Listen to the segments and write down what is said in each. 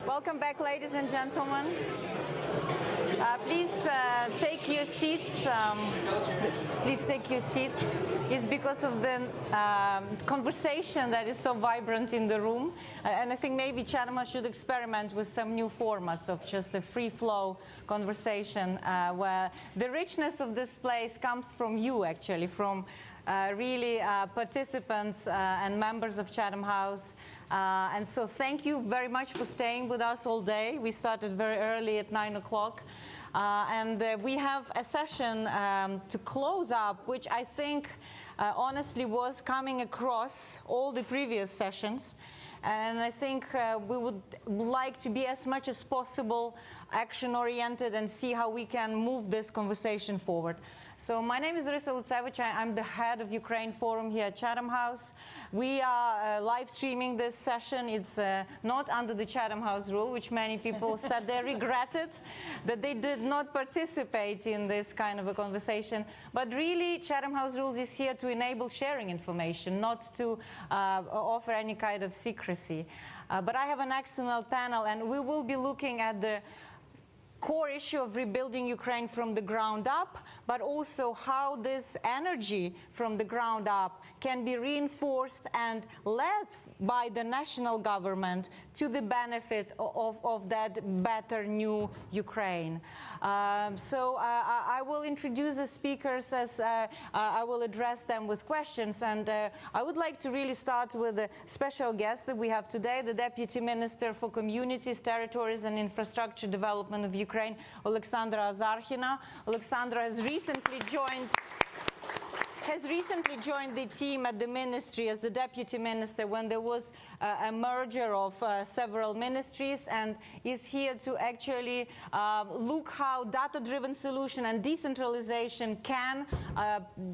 Welcome back, ladies and gentlemen. Please take your seats. Please take your seats. It's because of the conversation that is so vibrant in the room. And I think maybe Chatham should experiment with some new formats of just a free-flow conversation where the richness of this place comes from you, actually, from really participants and members of Chatham House. And so thank you very much for staying with us all day. We started very early at 9 o'clock. And we have a session to close up, which I think honestly was coming across all the previous sessions. And I think we would like to be as much as possible action-oriented and see how we can move this conversation forward. So my name is Lutsevych. I'm the head of Ukraine Forum here at Chatham House. We are live streaming this session. It's not under the Chatham House rule, which many people said they regretted that they did not participate in this kind of a conversation. But really, Chatham House rules is here to enable sharing information, not to offer any kind of secrecy. But I have an excellent panel, and we will be looking at the core issue of rebuilding Ukraine from the ground up, but also how this energy from the ground up can be reinforced and led by the national government to the benefit of that better new Ukraine. So I will introduce the speakers as I will address them with questions. And I would like to really start with a special guest that we have today, the Deputy Minister for Communities, Territories and Infrastructure Development of Ukraine, Oleksandra Azarkhina. Oleksandra has recently joined the team at the ministry as the deputy minister when there was a merger of several ministries, and is here to actually look how data-driven solution and decentralization can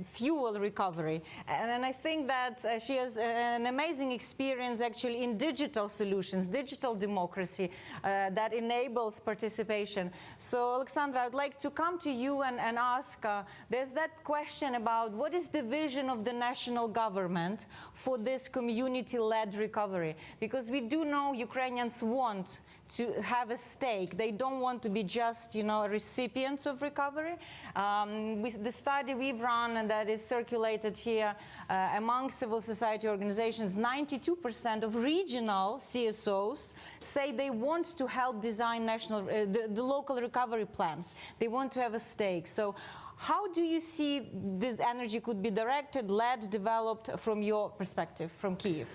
fuel recovery. And I think that she has an amazing experience actually in digital solutions, digital democracy that enables participation. So Oleksandra, I'd like to come to you and ask, there's that question about what is the vision of the national government for this community-led recovery? Because we do know Ukrainians want to have a stake. They don't want to be just, recipients of recovery. With the study we've run and that is circulated here among civil society organizations, 92% of regional CSOs say they want to help design the local recovery plans. They want to have a stake. So how do you see this energy could be directed, led, developed from your perspective, from Kyiv?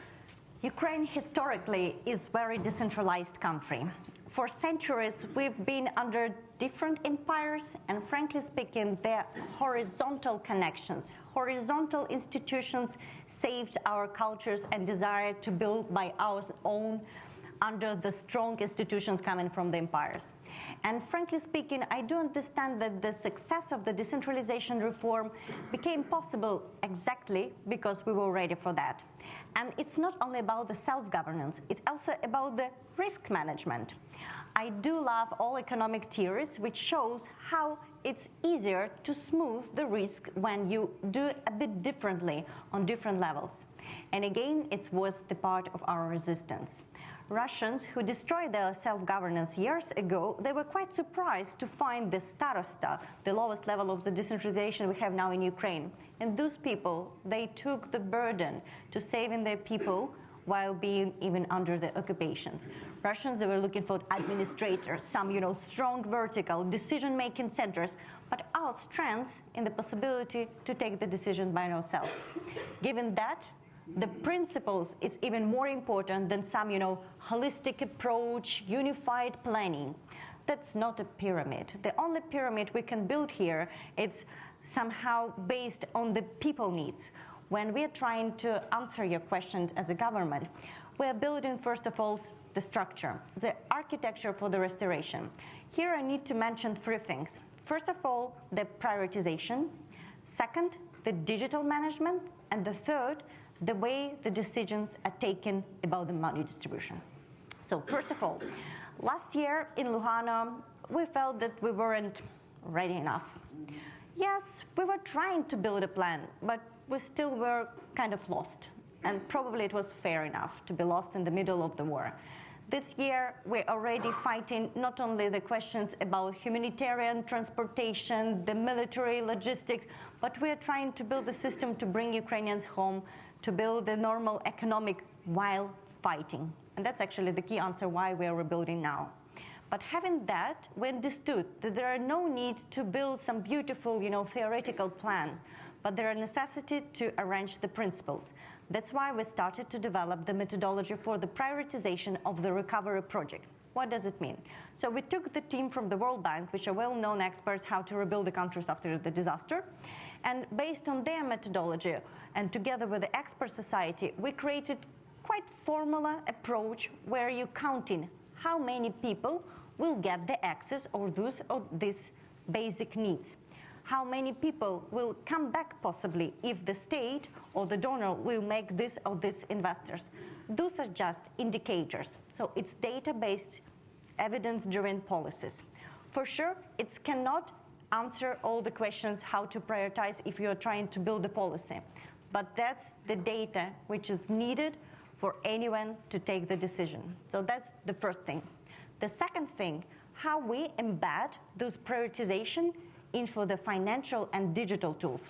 Ukraine historically is a very decentralized country. For centuries, we've been under different empires, and frankly speaking, their horizontal connections, horizontal institutions saved our cultures and desire to build by our own under the strong institutions coming from the empires. And frankly speaking, I do understand that the success of the decentralization reform became possible exactly because we were ready for that. And it's not only about the self-governance, it's also about the risk management. I do love all economic theories, which shows how it's easier to smooth the risk when you do a bit differently on different levels. And again, it was the part of our resistance. Russians who destroyed their self-governance years ago, they were quite surprised to find the starosta, the lowest level of the decentralization we have now in Ukraine. And those people, they took the burden to saving their people while being even under the occupations. Russians, they were looking for administrators, some, strong vertical decision-making centers, but our strength in the possibility to take the decision by ourselves. Given that, the principles, it's even more important than some, holistic approach, unified planning. That's not a pyramid. The only pyramid we can build here, it's somehow based on the people needs. When we are trying to answer your questions as a government, we are building, first of all, the structure, the architecture for the restoration. Here I need to mention three things. First of all, the prioritization. Second, the digital management. And the third, the way the decisions are taken about the money distribution. So first of all, last year in Luhana, we felt that we weren't ready enough. Yes, we were trying to build a plan, but we still were kind of lost. And probably it was fair enough to be lost in the middle of the war. This year, we're already fighting not only the questions about humanitarian transportation, the military logistics, but we're trying to build a system to bring Ukrainians home, to build a normal economic while fighting. And that's actually the key answer why we're rebuilding now. But having that, we understood that there are no need to build some beautiful, theoretical plan, but there are necessity to arrange the principles. That's why we started to develop the methodology for the prioritization of the recovery project. What does it mean? So we took the team from the World Bank, which are well-known experts how to rebuild the countries after the disaster, and based on their methodology, and together with the expert society, we created quite formula approach where you're counting how many people will get the access or these basic needs. How many people will come back possibly if the state or the donor will make this or this investors. Those are just indicators. So it's data-based, evidence-driven policies. For sure, it cannot answer all the questions how to prioritize if you're trying to build a policy. But that's the data which is needed for anyone to take the decision. So that's the first thing. The second thing, how we embed those prioritization into the financial and digital tools.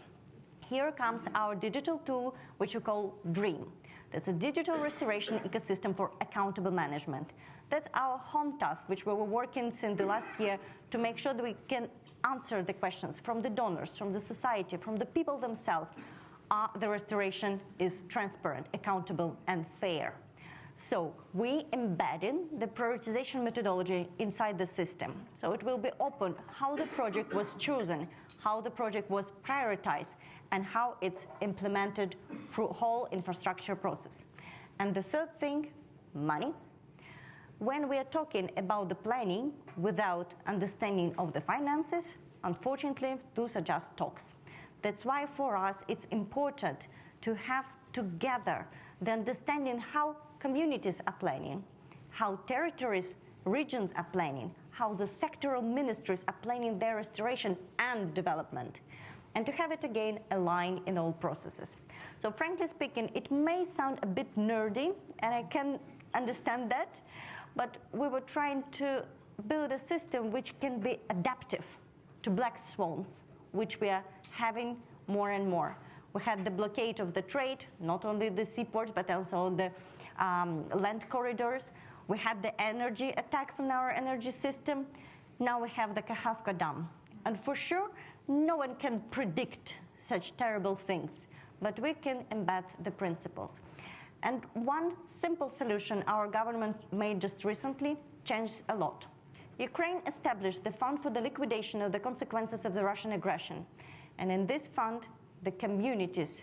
Here comes our digital tool, which we call DREAM. That's a digital restoration ecosystem for accountable management. That's our home task, which we were working since the last year to make sure that we can answer the questions from the donors, from the society, from the people themselves. The restoration is transparent, accountable, and fair. So we embedding the prioritization methodology inside the system. So it will be open how the project was chosen, how the project was prioritized, and how it's implemented through whole infrastructure process. And the third thing, money. When we are talking about the planning without understanding of the finances, unfortunately, those are just talks. That's why for us it's important to have together the understanding how communities are planning, how territories, regions are planning, how the sectoral ministries are planning their restoration and development, and to have it again aligned in all processes. So frankly speaking, it may sound a bit nerdy, and I can understand that, but we were trying to build a system which can be adaptive to black swans, which we are having more and more. We had the blockade of the trade, not only the seaports, but also the land corridors. We had the energy attacks on our energy system. Now we have the Kakhovka Dam. And for sure, no one can predict such terrible things, but we can embed the principles. And one simple solution our government made just recently changed a lot. Ukraine established the fund for the liquidation of the consequences of the Russian aggression. And in this fund, the communities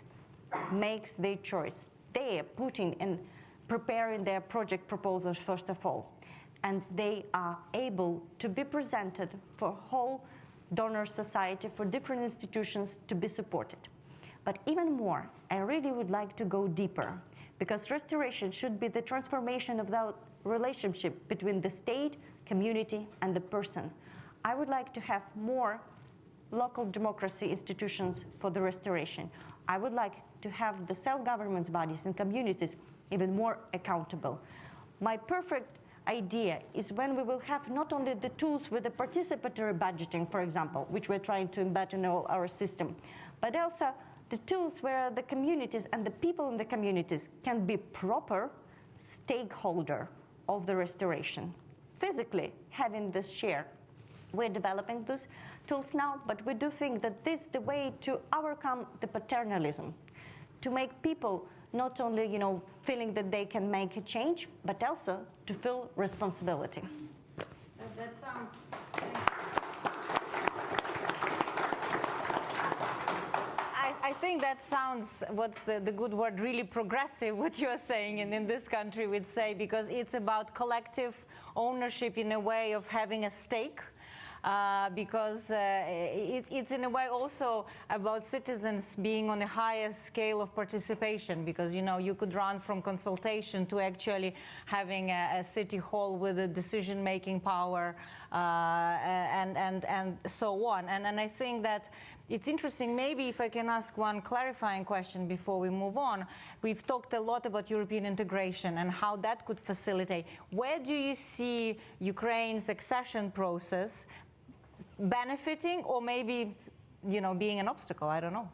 makes their choice. They are putting in preparing their project proposals first of all, and they are able to be presented for whole donor society, for different institutions to be supported. But even more, I really would like to go deeper, because restoration should be the transformation of the relationship between the state, community, and the person. I would like to have more local democracy institutions for the restoration. I would like to have the self-government bodies and communities even more accountable. My perfect idea is when we will have not only the tools with the participatory budgeting, for example, which we're trying to embed in all our system, but also the tools where the communities and the people in the communities can be proper stakeholder of the restoration. Physically having this share. We're developing those tools now, but we do think that this is the way to overcome the paternalism, to make people not only, feeling that they can make a change, but also to feel responsibility. That sounds... I think that sounds, what's the good word, really progressive, what you're saying, and in this country we'd say, because it's about collective ownership in a way of having a stake. Because it's in a way also about citizens being on a higher scale of participation, because you could run from consultation to actually having a city hall with a decision-making power and so on. And I think that it's interesting, maybe if I can ask one clarifying question before we move on. We've talked a lot about European integration and how that could facilitate. Where do you see Ukraine's accession process benefiting or maybe, being an obstacle? I don't know.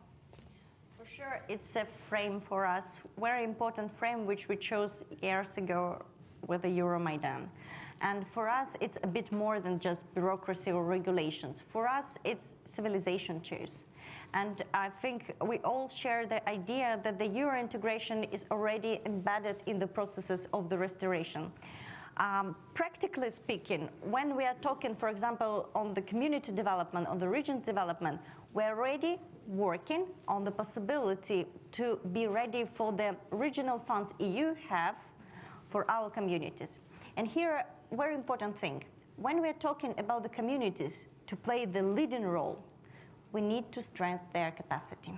For sure, it's a frame for us, very important frame which we chose years ago with the Euromaidan. And for us, it's a bit more than just bureaucracy or regulations. For us, it's civilization too. And I think we all share the idea that the Euro integration is already embedded in the processes of the restoration. Practically speaking, when we are talking, for example, on the community development, on the region's development, we're already working on the possibility to be ready for the regional funds EU have for our communities. And here, very important thing, when we're talking about the communities to play the leading role, we need to strengthen their capacity.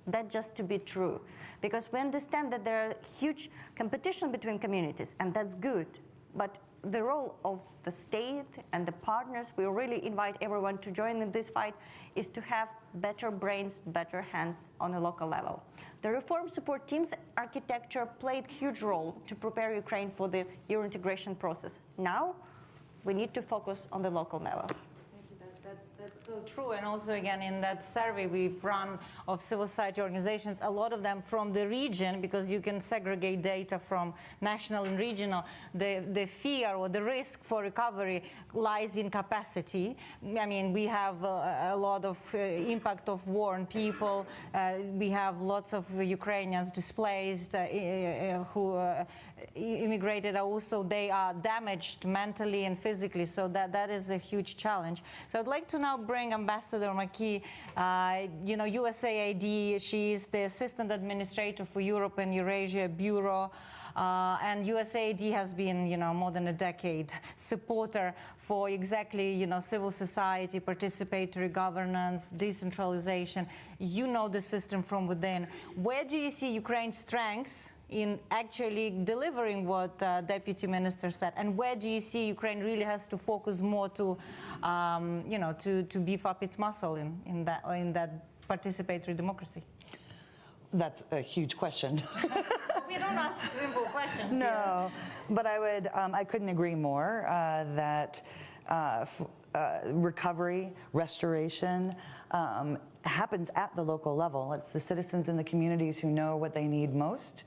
That just to be true, because we understand that there are huge competition between communities, and that's good, but the role of the state and the partners, we really invite everyone to join in this fight, is to have better brains, better hands on a local level. The reform support team's architecture played a huge role to prepare Ukraine for the Euro integration process. Now, we need to focus on the local level. That's so true. And also, again, in that survey we've run of civil society organizations, a lot of them from the region, because you can segregate data from national and regional, the fear or the risk for recovery lies in capacity. I mean, we have a lot of impact of war on people. We have lots of Ukrainians displaced who immigrated. Also, they are damaged mentally and physically. So that is a huge challenge. So I'd like to now bring Ambassador McKee, USAID. She is the Assistant Administrator for Europe and Eurasia Bureau. And USAID has been, more than a decade supporter for exactly, civil society, participatory governance, decentralization. You know the system from within. Where do you see Ukraine's strengths in actually delivering what Deputy Minister said, and where do you see Ukraine really has to focus more to, to beef up its muscle in that participatory democracy? That's a huge question. We don't ask simple questions. No, but I couldn't agree more that recovery, restoration happens at the local level. It's the citizens and the communities who know what they need most.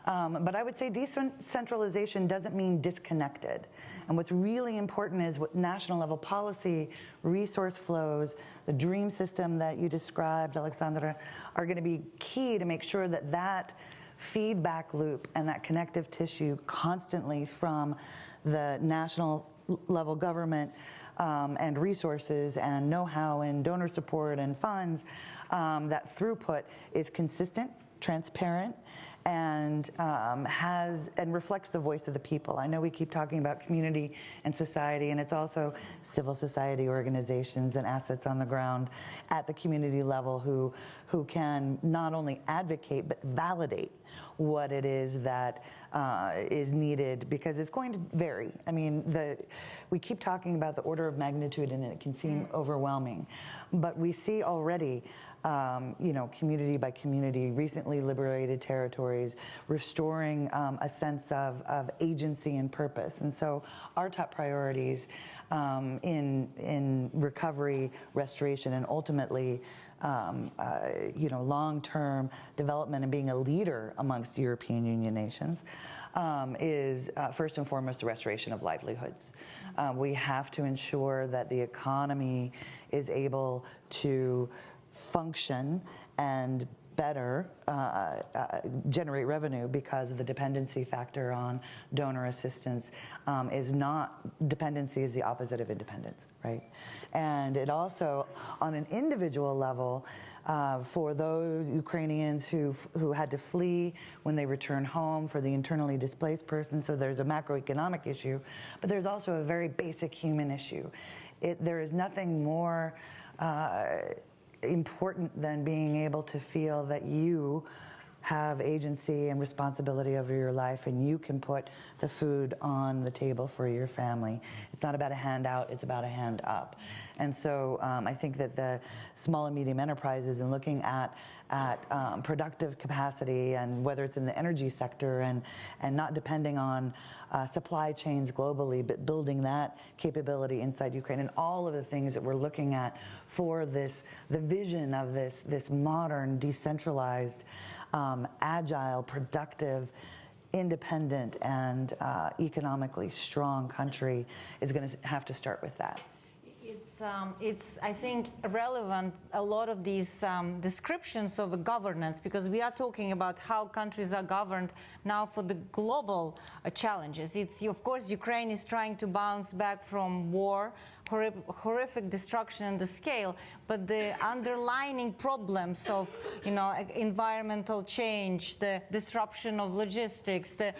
But I would say decentralization doesn't mean disconnected. And what's really important is what national level policy, resource flows, the dream system that you described, Oleksandra, are going to be key to make sure that that feedback loop and that connective tissue constantly from the national level government and resources and know-how and donor support and funds, that throughput is consistent, transparent, and reflects the voice of the people. I know we keep talking about community and society, and it's also civil society organizations and assets on the ground at the community level who can not only advocate but validate what it is that is needed, because it's going to vary. I mean, we keep talking about the order of magnitude, and it can seem overwhelming, but we see already community by community, recently liberated territories, restoring a sense of agency and purpose. And so our top priorities in recovery, restoration, and ultimately long-term development and being a leader amongst European Union nations is first and foremost the restoration of livelihoods. We have to ensure that the economy is able to function and better generate revenue, because the dependency factor on donor assistance is not, dependency is the opposite of independence, right? And it also, on an individual level, for those Ukrainians who had to flee when they return home, for the internally displaced person, so there's a macroeconomic issue, but there's also a very basic human issue. There is nothing more important than being able to feel that you have agency and responsibility over your life, and you can put the food on the table for your family. It's not about a handout, it's about a hand up. And so I think that the small and medium enterprises and looking at productive capacity, and whether it's in the energy sector and not depending on supply chains globally, but building that capability inside Ukraine, and all of the things that we're looking at for the vision of this modern, decentralized, agile, productive, independent, and economically strong country is going to have to start with that. It's I think, relevant, a lot of these descriptions of governance, because we are talking about how countries are governed now for the global challenges. Of course, Ukraine is trying to bounce back from war, horrific destruction and the scale, but the underlying problems of, environmental change, the disruption of logistics, the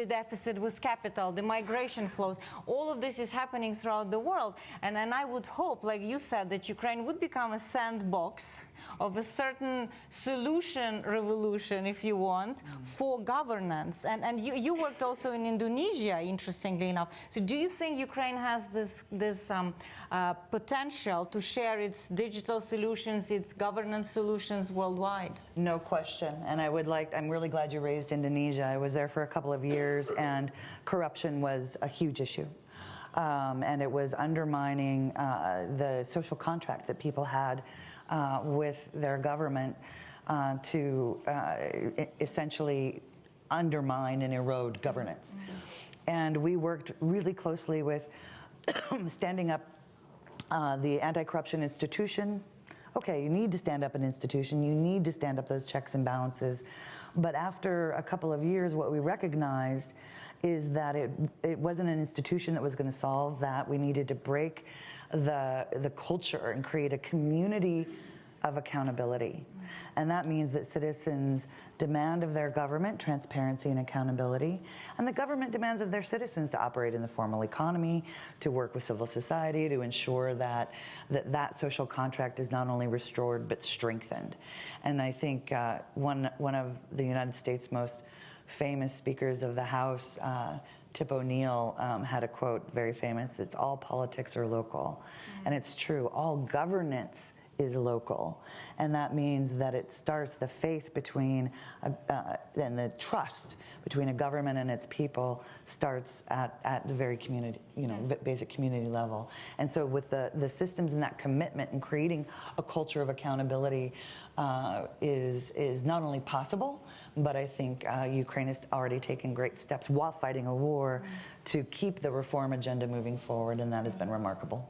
deficit with capital, the migration flows, all of this is happening throughout the world. And I would hope, like you said, that Ukraine would become a sandbox of a certain solution revolution, if you want, for governance. And you worked also in Indonesia, interestingly enough. So do you think Ukraine has this potential to share its digital solutions, its governance solutions worldwide? No question. And I'm really glad you raised Indonesia. I was there for a couple of years, and corruption was a huge issue. And it was undermining the social contract that people had with their government to essentially undermine and erode governance. And we worked really closely with standing up the anti-corruption institution. Okay, you need to stand up an institution, you need to stand up those checks and balances. But after a couple of years, what we recognized is that it wasn't an institution that was going to solve that. We needed to break the culture and create a community of accountability. And that means that citizens demand of their government transparency and accountability, and the government demands of their citizens to operate in the formal economy, to work with civil society, to ensure that social contract is not only restored but strengthened. And I think one of the United States' most famous speakers of the House, Tip O'Neill, had a quote, very famous, it's all politics are local. And it's true, all governance is local. And that means that it starts the faith between, and the trust between a government and its people starts at the very community, basic community level. And so with the systems and that commitment and creating a culture of accountability is not only possible, but I think Ukraine has already taken great steps while fighting a war to keep the reform agenda moving forward, and that has been remarkable.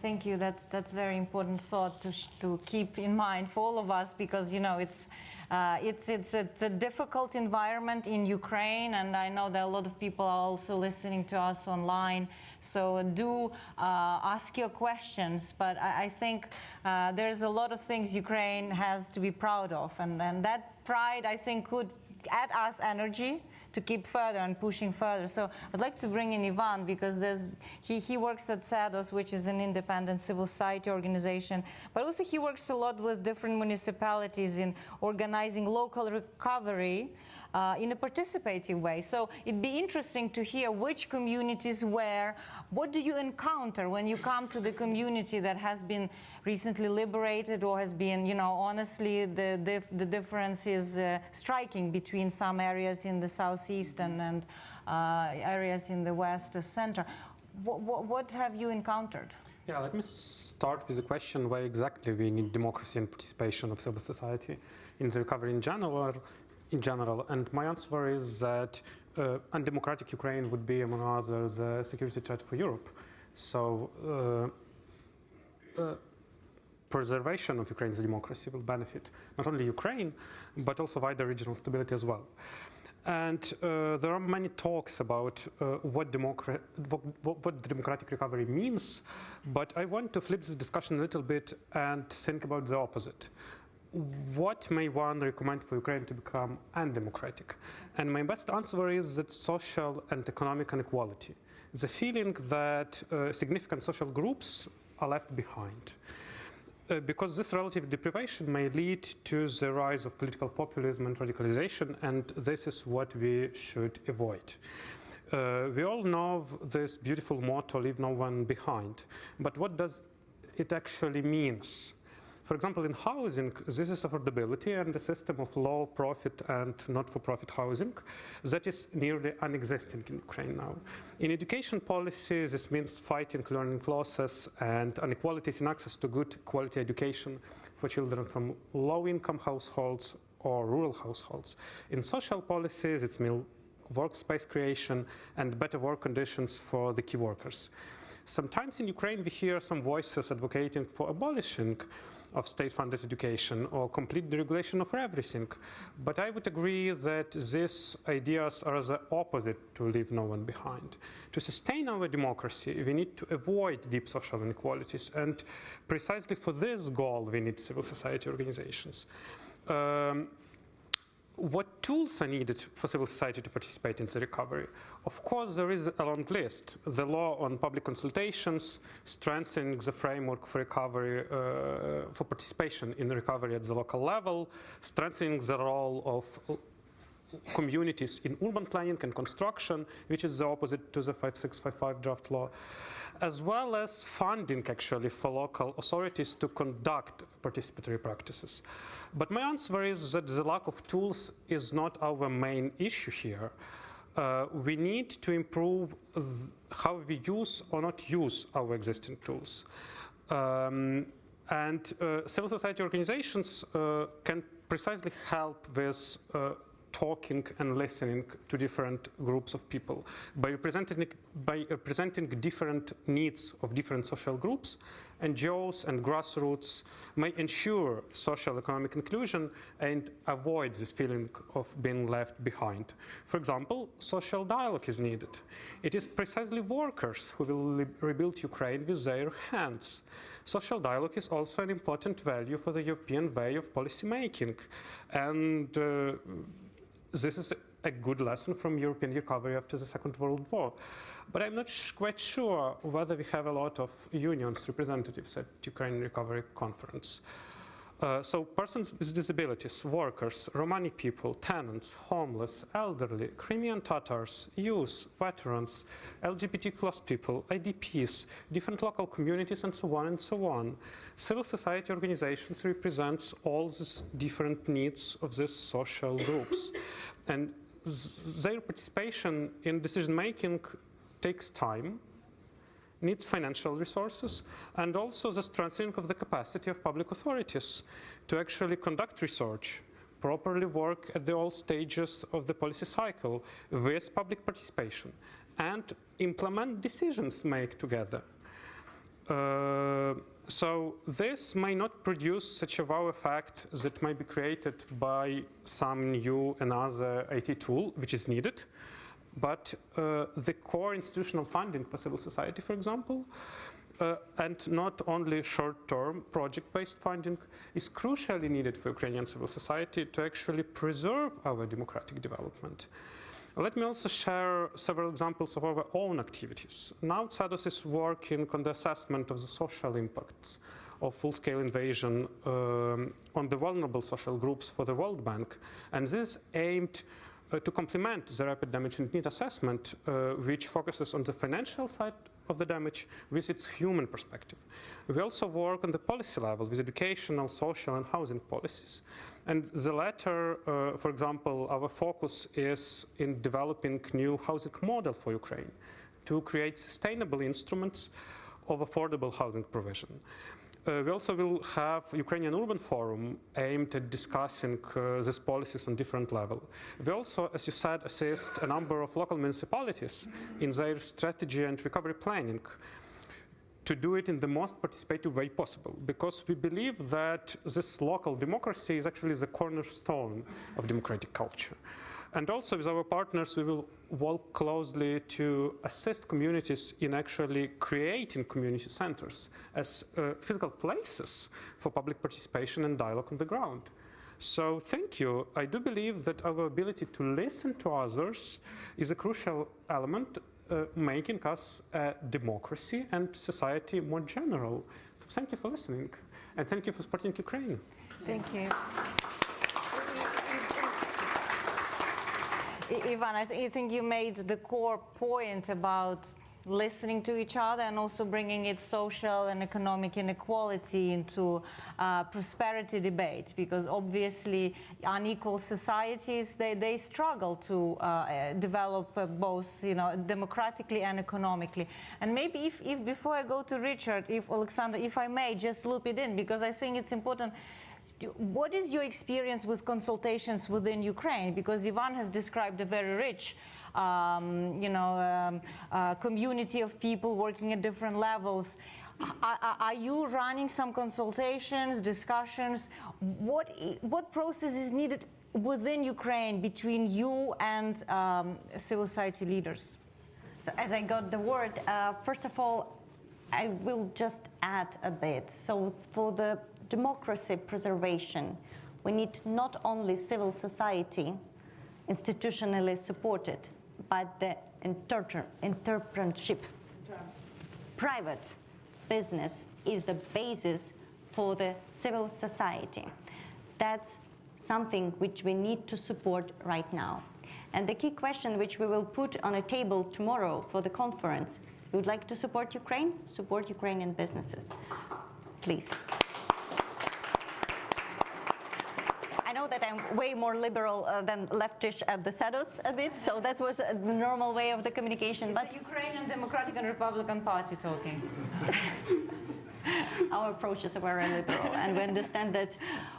Thank you. That's very important thought to keep in mind for all of us, because it's a difficult environment in Ukraine, and I know that a lot of people are also listening to us online. So do ask your questions. But I think there's a lot of things Ukraine has to be proud of, and that pride, I think, could add us energy to keep further and pushing further. So I'd like to bring in Ivan, because he works at CEDOS, which is an independent civil society organization, but also he works a lot with different municipalities in organizing local recovery in a participative way. So it'd be interesting to hear which communities where, what do you encounter when you come to the community that has been recently liberated or has been, honestly, the difference is striking between some areas in the southeast and areas in the west or center. What have you encountered? Yeah, let me start with the question why exactly we need democracy and participation of civil society in the recovery in general, and my answer is that undemocratic Ukraine would be, among others, a security threat for Europe. So preservation of Ukraine's democracy will benefit not only Ukraine, but also wider regional stability as well. And there are many talks about what democratic recovery means, but I want to flip this discussion a little bit and think about the opposite. What may one recommend for Ukraine to become undemocratic? And my best answer is that social and economic inequality. The feeling that significant social groups are left behind. because this relative deprivation may lead to the rise of political populism and radicalization, and this is what we should avoid. We all know this beautiful motto, leave no one behind, but what does it actually mean? For example, in housing, this is affordability and a system of low profit and not-for-profit housing that is nearly non-existent in Ukraine now. In education policy, this means fighting learning losses and inequalities in access to good quality education for children from low-income households or rural households. In social policies, it's workspace creation and better work conditions for the key workers. Sometimes in Ukraine, we hear some voices advocating for abolishing of state-funded education or complete deregulation of everything. But I would agree that these ideas are the opposite to leave no one behind. To sustain our democracy, we need to avoid deep social inequalities. And precisely for this goal, we need civil society organizations. What tools are needed for civil society to participate in the recovery? Of course, there is a long list. The law on public consultations, strengthening the framework for recovery, for participation in recovery at the local level, strengthening the role of communities in urban planning and construction, which is the opposite to the 5655 draft law, as well as funding actually for local authorities to conduct participatory practices. But my answer is that the lack of tools is not our main issue here. We need to improve how we use or not use our existing tools. Civil society organizations can precisely help with talking and listening to different groups of people by representing different needs of different social groups. NGOs and grassroots may ensure social economic inclusion and avoid this feeling of being left behind. For example, social dialogue is needed. It is precisely workers who will rebuild Ukraine with their hands. Social dialogue is also an important value for the European way of policy making, and this is a good lesson from European recovery after the Second World War. But I'm not quite sure whether we have a lot of unions representatives at Ukraine Recovery Conference. So persons with disabilities, workers, Romani people, tenants, homeless, elderly, Crimean Tatars, youth, veterans, LGBT plus people, IDPs, different local communities, and so on and so on. Civil society organizations represents all these different needs of these social groups. And their participation in decision-making takes time, needs financial resources, and also the strengthening of the capacity of public authorities to actually conduct research, properly work at all stages of the policy cycle with public participation, and implement decisions made together. So this may not produce such a wow effect that may be created by some new another IT tool, which is needed. But the core institutional funding for civil society, for example, and not only short-term project-based funding, is crucially needed for Ukrainian civil society to actually preserve our democratic development. Let me also share several examples of our own activities. Now CEDOS is working on the assessment of the social impacts of full-scale invasion on the vulnerable social groups for the World Bank, and this is aimed to complement the rapid damage and need assessment, which focuses on the financial side of the damage with its human perspective. We also work on the policy level with educational, social, and housing policies. And the latter, for example, our focus is in developing new housing model for Ukraine to create sustainable instruments of affordable housing provision. We also will have Ukrainian Urban Forum aimed at discussing these policies on different levels. We also, as you said, assist a number of local municipalities in their strategy and recovery planning to do it in the most participative way possible, because we believe that this local democracy is actually the cornerstone of democratic culture. And also with our partners, we will work closely to assist communities in actually creating community centers as physical places for public participation and dialogue on the ground. So thank you. I do believe that our ability to listen to others is a crucial element making us a democracy and society more general. So thank you for listening, and thank you for supporting Ukraine. Thank you. Ivan, I think you made the core point about listening to each other and also bringing its social and economic inequality into prosperity debate, because obviously unequal societies, they struggle to develop both, democratically and economically. And maybe if before I go to Richard, if Oleksandra, if I may just loop it in, because I think it's important. What is your experience with consultations within Ukraine? Because Ivan has described a very rich community of people working at different levels. Are you running some consultations, discussions? What process is needed within Ukraine between you and civil society leaders? So as I got the word, first of all, I will just add a bit. So for the democracy preservation, we need not only civil society institutionally supported, but the entrepreneurship. Private business is the basis for the civil society. That's something which we need to support right now. And the key question which we will put on a table tomorrow for the conference, you would like to support Ukraine? Support Ukrainian businesses, please. I know that I'm way more liberal than leftish at the CEDOS a bit, so that was the normal way of the communication. It's a Ukrainian Democratic and Republican Party talking. Our approaches are very liberal, and we understand that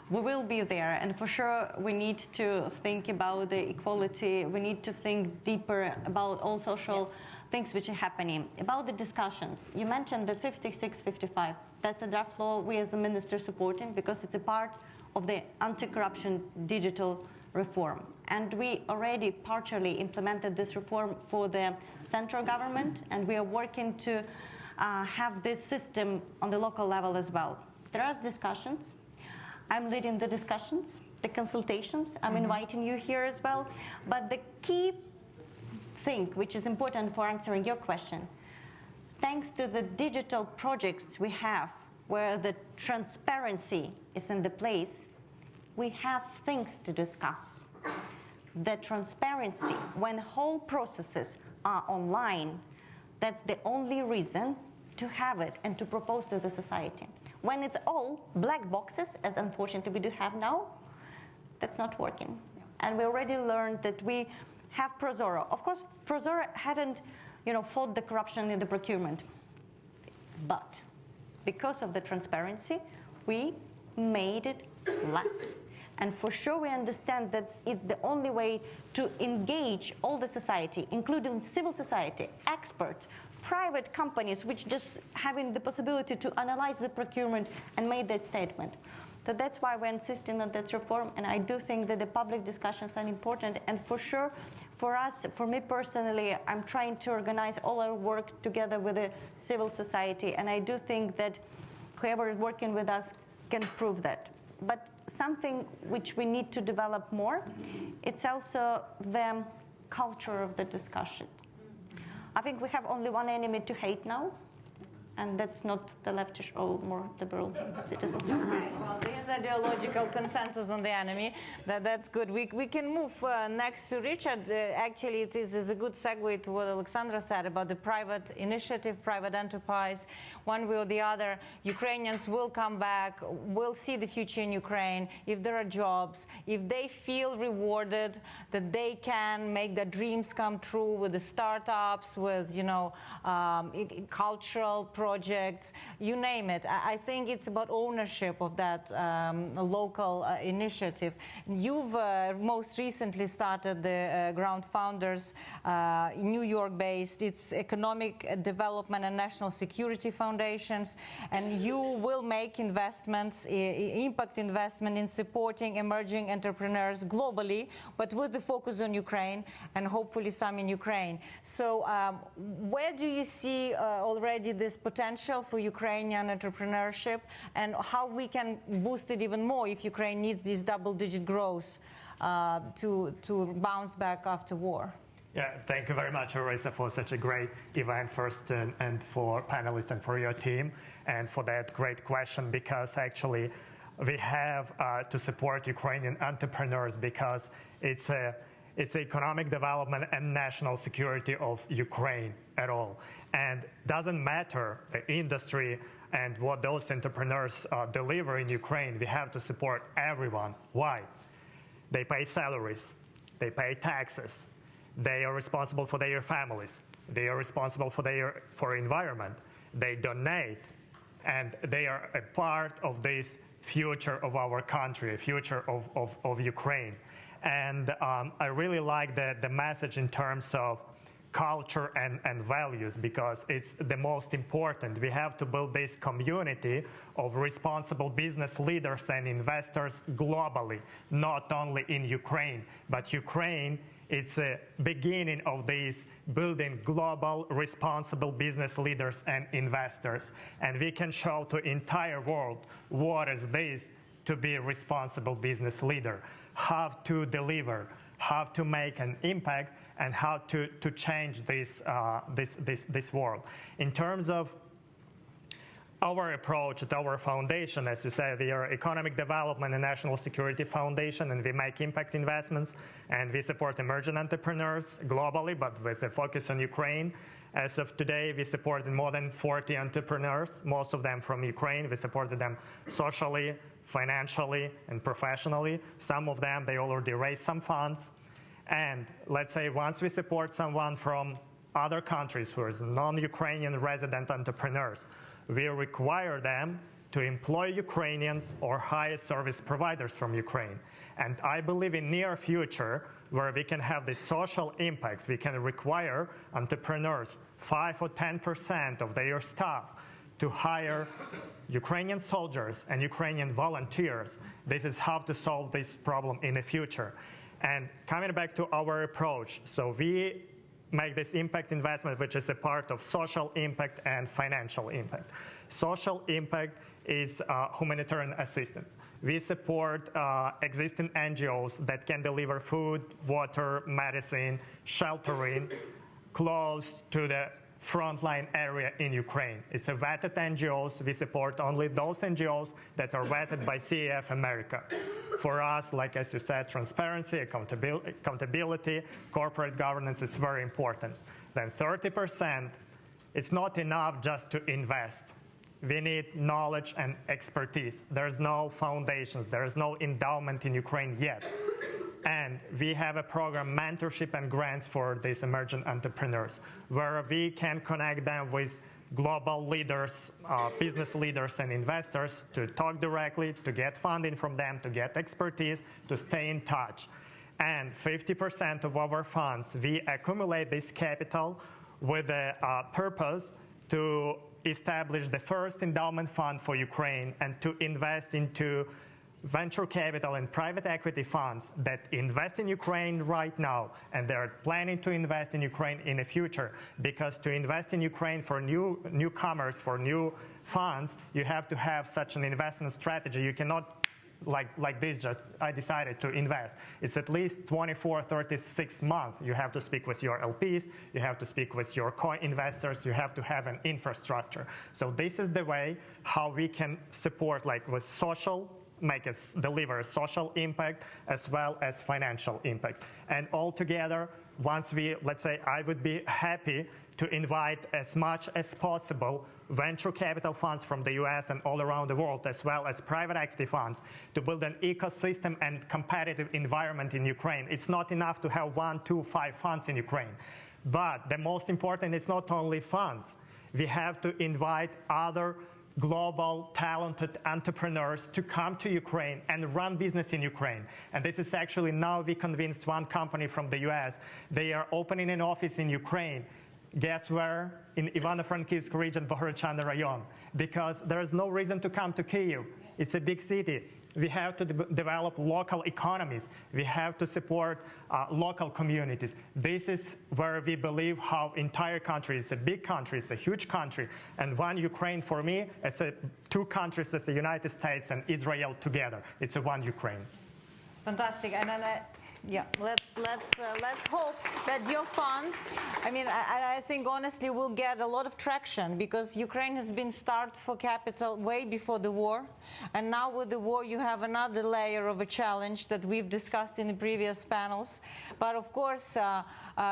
we will be there, and for sure we need to think about the equality, we need to think deeper about all social things which are happening. About the discussion, you mentioned the 56-55, that's a draft law we as the minister supporting because it's a part of the anti-corruption digital reform. And we already partially implemented this reform for the central government, and we are working to have this system on the local level as well. There are discussions. I'm leading the discussions, the consultations. I'm inviting you here as well. But the key thing which is important for answering your question, thanks to the digital projects we have, where the transparency is in the place, we have things to discuss. The transparency, when whole processes are online, that's the only reason to have it and to propose to the society. When it's all black boxes, as unfortunately we do have now, that's not working. And we already learned that we have Prozoro. Of course, Prozoro hadn't, fought the corruption in the procurement, but because of the transparency, we made it less. And for sure we understand that it's the only way to engage all the society, including civil society, experts, private companies, which just having the possibility to analyze the procurement and make that statement. So that's why we're insisting on that reform, and I do think that the public discussions are important. And for sure, for us, for me personally, I'm trying to organize all our work together with the civil society, and I do think that whoever is working with us can prove that. But something which we need to develop more, it's also the culture of the discussion. I think we have only one enemy to hate now, and that's not the leftish or more liberal citizens. Right. Well, there's ideological consensus on the enemy. That's good. We can move next to Richard. Actually, it is a good segue to what Oleksandra said about the private initiative, private enterprise. One way or the other, Ukrainians will come back, will see the future in Ukraine if there are jobs, if they feel rewarded, that they can make their dreams come true with the startups, with cultural projects, you name it. I think it's about ownership of that local initiative. You've most recently started the Ground Founders, New York-based. It's Economic Development and National Security Foundations, and you will make investments, impact investment in supporting emerging entrepreneurs globally, but with the focus on Ukraine and hopefully some in Ukraine. So where do you see already this potential for Ukrainian entrepreneurship, and how we can boost it even more if Ukraine needs this double-digit growth to bounce back after war? Yeah, thank you very much, Orysia, for such a great event first, and for panelists and for your team, and for that great question, because actually we have to support Ukrainian entrepreneurs, because it's economic development and national security of Ukraine at all. And doesn't matter the industry and what those entrepreneurs deliver in Ukraine, we have to support everyone. Why? They pay salaries, they pay taxes, they are responsible for their families, they are responsible for environment, they donate, and they are a part of this future of our country, a future of Ukraine. And I really like the message in terms of culture and values, because it's the most important. We have to build this community of responsible business leaders and investors globally, not only in Ukraine, but Ukraine, it's a beginning of this building global responsible business leaders and investors. And we can show to entire world what is this to be a responsible business leader, how to deliver, how to make an impact, and how to change this world. In terms of our approach at our foundation, as you said, we are Economic Development and National Security Foundation, and we make impact investments, and we support emerging entrepreneurs globally, but with a focus on Ukraine. As of today, we supported more than 40 entrepreneurs, most of them from Ukraine. We supported them socially, financially, and professionally. Some of them, they already raised some funds. And let's say once we support someone from other countries who is non-Ukrainian resident entrepreneurs, we require them to employ Ukrainians or hire service providers from Ukraine. And I believe in near future, where we can have this social impact, we can require entrepreneurs 5 or 10% of their staff to hire Ukrainian soldiers and Ukrainian volunteers. This is how to solve this problem in the future. And coming back to our approach, so we make this impact investment, which is a part of social impact and financial impact. Social impact is humanitarian assistance. We support existing NGOs that can deliver food, water, medicine, sheltering, close to the frontline area in Ukraine. It's a vetted NGOs. We support only those NGOs that are vetted by CEF America. For us, like as you said, transparency, accountability, corporate governance is very important. Then 30%, it's not enough just to invest. We need knowledge and expertise. There's no foundations, there's no endowment in Ukraine yet. And we have a program, mentorship and grants for these emerging entrepreneurs, where we can connect them with global leaders, business leaders and investors to talk directly, to get funding from them, to get expertise, to stay in touch. And 50% of our funds, we accumulate this capital with a purpose to establish the first endowment fund for Ukraine and to invest into venture capital and private equity funds that invest in Ukraine right now, and they're planning to invest in Ukraine in the future. Because to invest in Ukraine for newcomers, for new funds, you have to have such an investment strategy. You cannot, like this, just I decided to invest. It's at least 24, 36 months. You have to speak with your LPs, you have to speak with your co-investors, you have to have an infrastructure. So this is the way how we can support, like with social, make us deliver social impact as well as financial impact. And altogether, once we, let's say, I would be happy to invite as much as possible venture capital funds from the US and all around the world, as well as private equity funds, to build an ecosystem and competitive environment in Ukraine. It's not enough to have 1, 2, 5 funds in Ukraine. But the most important is not only funds. We have to invite other global talented entrepreneurs to come to Ukraine and run business in Ukraine. And this is actually, now we convinced one company from the US, they are opening an office in Ukraine. Guess where? In Ivano-Frankivsk region, Bohorodchany Rayon. Because there is no reason to come to Kyiv. It's a big city. We have to develop local economies. We have to support local communities. This is where we believe how entire country is a big country, it's a huge country. And one Ukraine, for me, it's two countries, it's the United States and Israel together. It's a one Ukraine. Fantastic. And then Yeah, let's hope that your fund, I think honestly will get a lot of traction, because Ukraine has been starved for capital way before the war, and now with the war you have another layer of a challenge that we've discussed in the previous panels. But of course,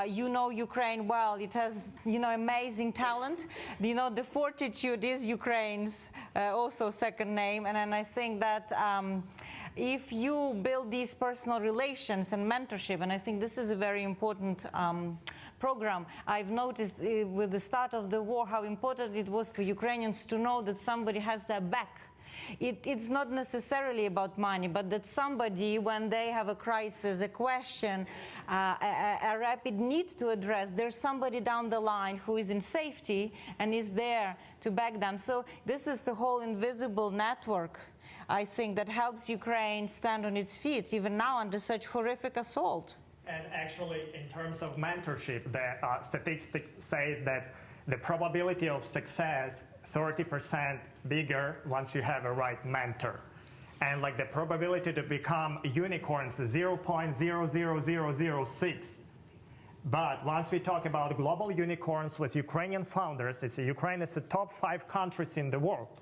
Ukraine well. It has amazing talent. The fortitude is Ukraine's also second name, and I think that. If you build these personal relations and mentorship, and I think this is a very important program, I've noticed with the start of the war how important it was for Ukrainians to know that somebody has their back. It's not necessarily about money, but that somebody, when they have a crisis, a question, a rapid need to address, there's somebody down the line who is in safety and is there to back them. So this is the whole invisible network, I think, that helps Ukraine stand on its feet, even now under such horrific assault. And actually, in terms of mentorship, the statistics say that the probability of success 30% bigger once you have a right mentor. And like the probability to become unicorns is 0.00006. But once we talk about global unicorns with Ukrainian founders, Ukraine is the top 5 countries in the world.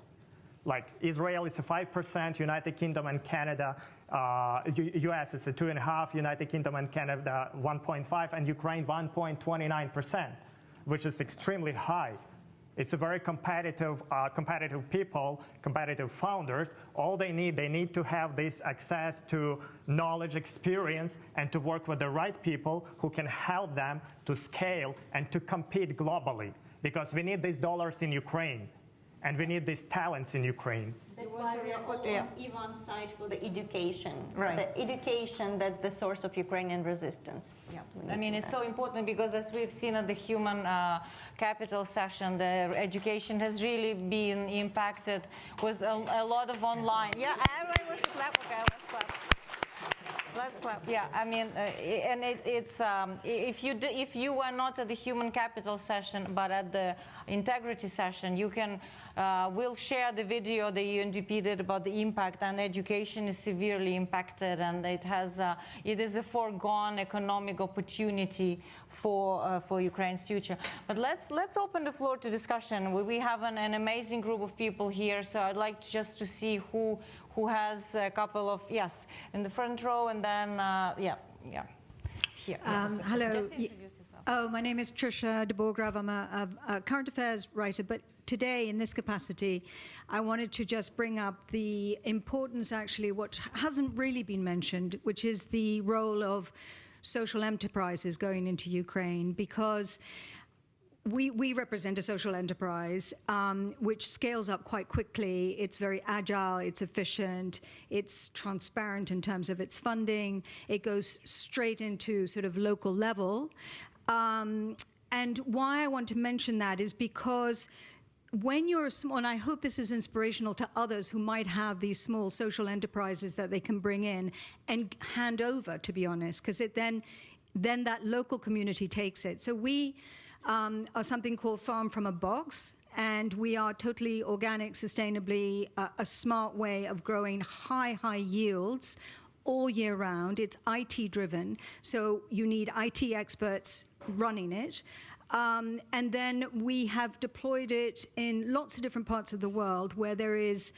Like Israel is a 5%, United Kingdom and Canada, US is a 2.5%, United Kingdom and Canada 1.5%, and Ukraine 1.29%, which is extremely high. It's a very competitive people, competitive founders. All they need to have this access to knowledge, experience, and to work with the right people who can help them to scale and to compete globally. Because we need these dollars in Ukraine. And we need these talents in Ukraine. That's why we are all on Ivan's side for the education. Right. The education, that's the source of Ukrainian resistance. Yeah. It's so important because, as we've seen at the human capital session, the education has really been impacted with a lot of online. Yeah, everybody was to clap. Okay, let's clap. Let's clap. Yeah, and it's if you were not at the human capital session, but at the integrity session, you can we'll share the video the UNDP did about the impact, and education is severely impacted, and it is a foregone economic opportunity for Ukraine's future. But let's open the floor to discussion. We have an amazing group of people here, so I'd like just to see who has a couple of, yes, in the front row, and then, here. Yes. Hello. Just introduce yourself. Oh, my name is Trisha de Borgrave. I'm a current affairs writer, but today, in this capacity, I wanted to just bring up the importance, actually, what hasn't really been mentioned, which is the role of social enterprises going into Ukraine, because we represent a social enterprise which scales up quite quickly. It's very agile, it's efficient, it's transparent in terms of its funding. It goes straight into sort of local level. And why I want to mention that is because when you're small, and I hope this is inspirational to others who might have these small social enterprises that they can bring in and hand over, to be honest, because then that local community takes it. So we are something called Farm from a Box, and we are totally organic, sustainably, a smart way of growing high yields all year round. It's IT driven, so you need IT experts running it. And then we have deployed it in lots of different parts of the world where there is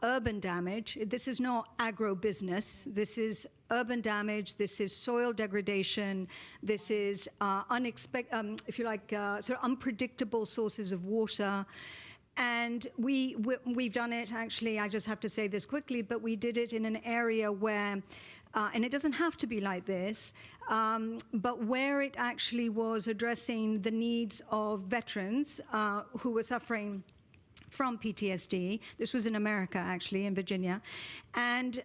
urban damage. This is not agro-business. This is urban damage. This is soil degradation. This is sort of unpredictable sources of water. And we've done it, actually, I just have to say this quickly, but we did it in an area where, and it doesn't have to be like this, but where it actually was addressing the needs of veterans who were suffering from PTSD. This was in America, actually, in Virginia. And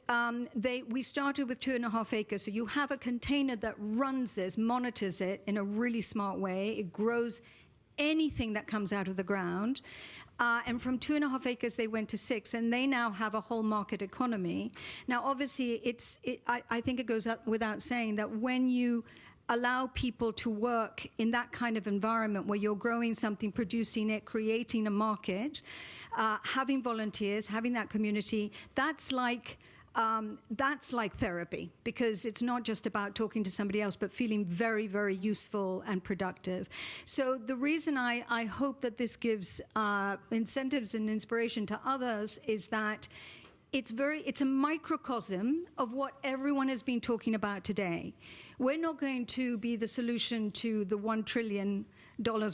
we started with 2.5 acres. So you have a container that runs this, monitors it in a really smart way. It grows anything that comes out of the ground. And from 2.5 acres, they went to 6, and they now have a whole market economy. Now, obviously, I think it goes up without saying that when you allow people to work in that kind of environment where you're growing something, producing it, creating a market, having volunteers, having that community, that's like that's like therapy, because it's not just about talking to somebody else, but feeling very, very useful and productive. So the reason I hope that this gives incentives and inspiration to others is that it's a microcosm of what everyone has been talking about today. We're not going to be the solution to the $1 trillion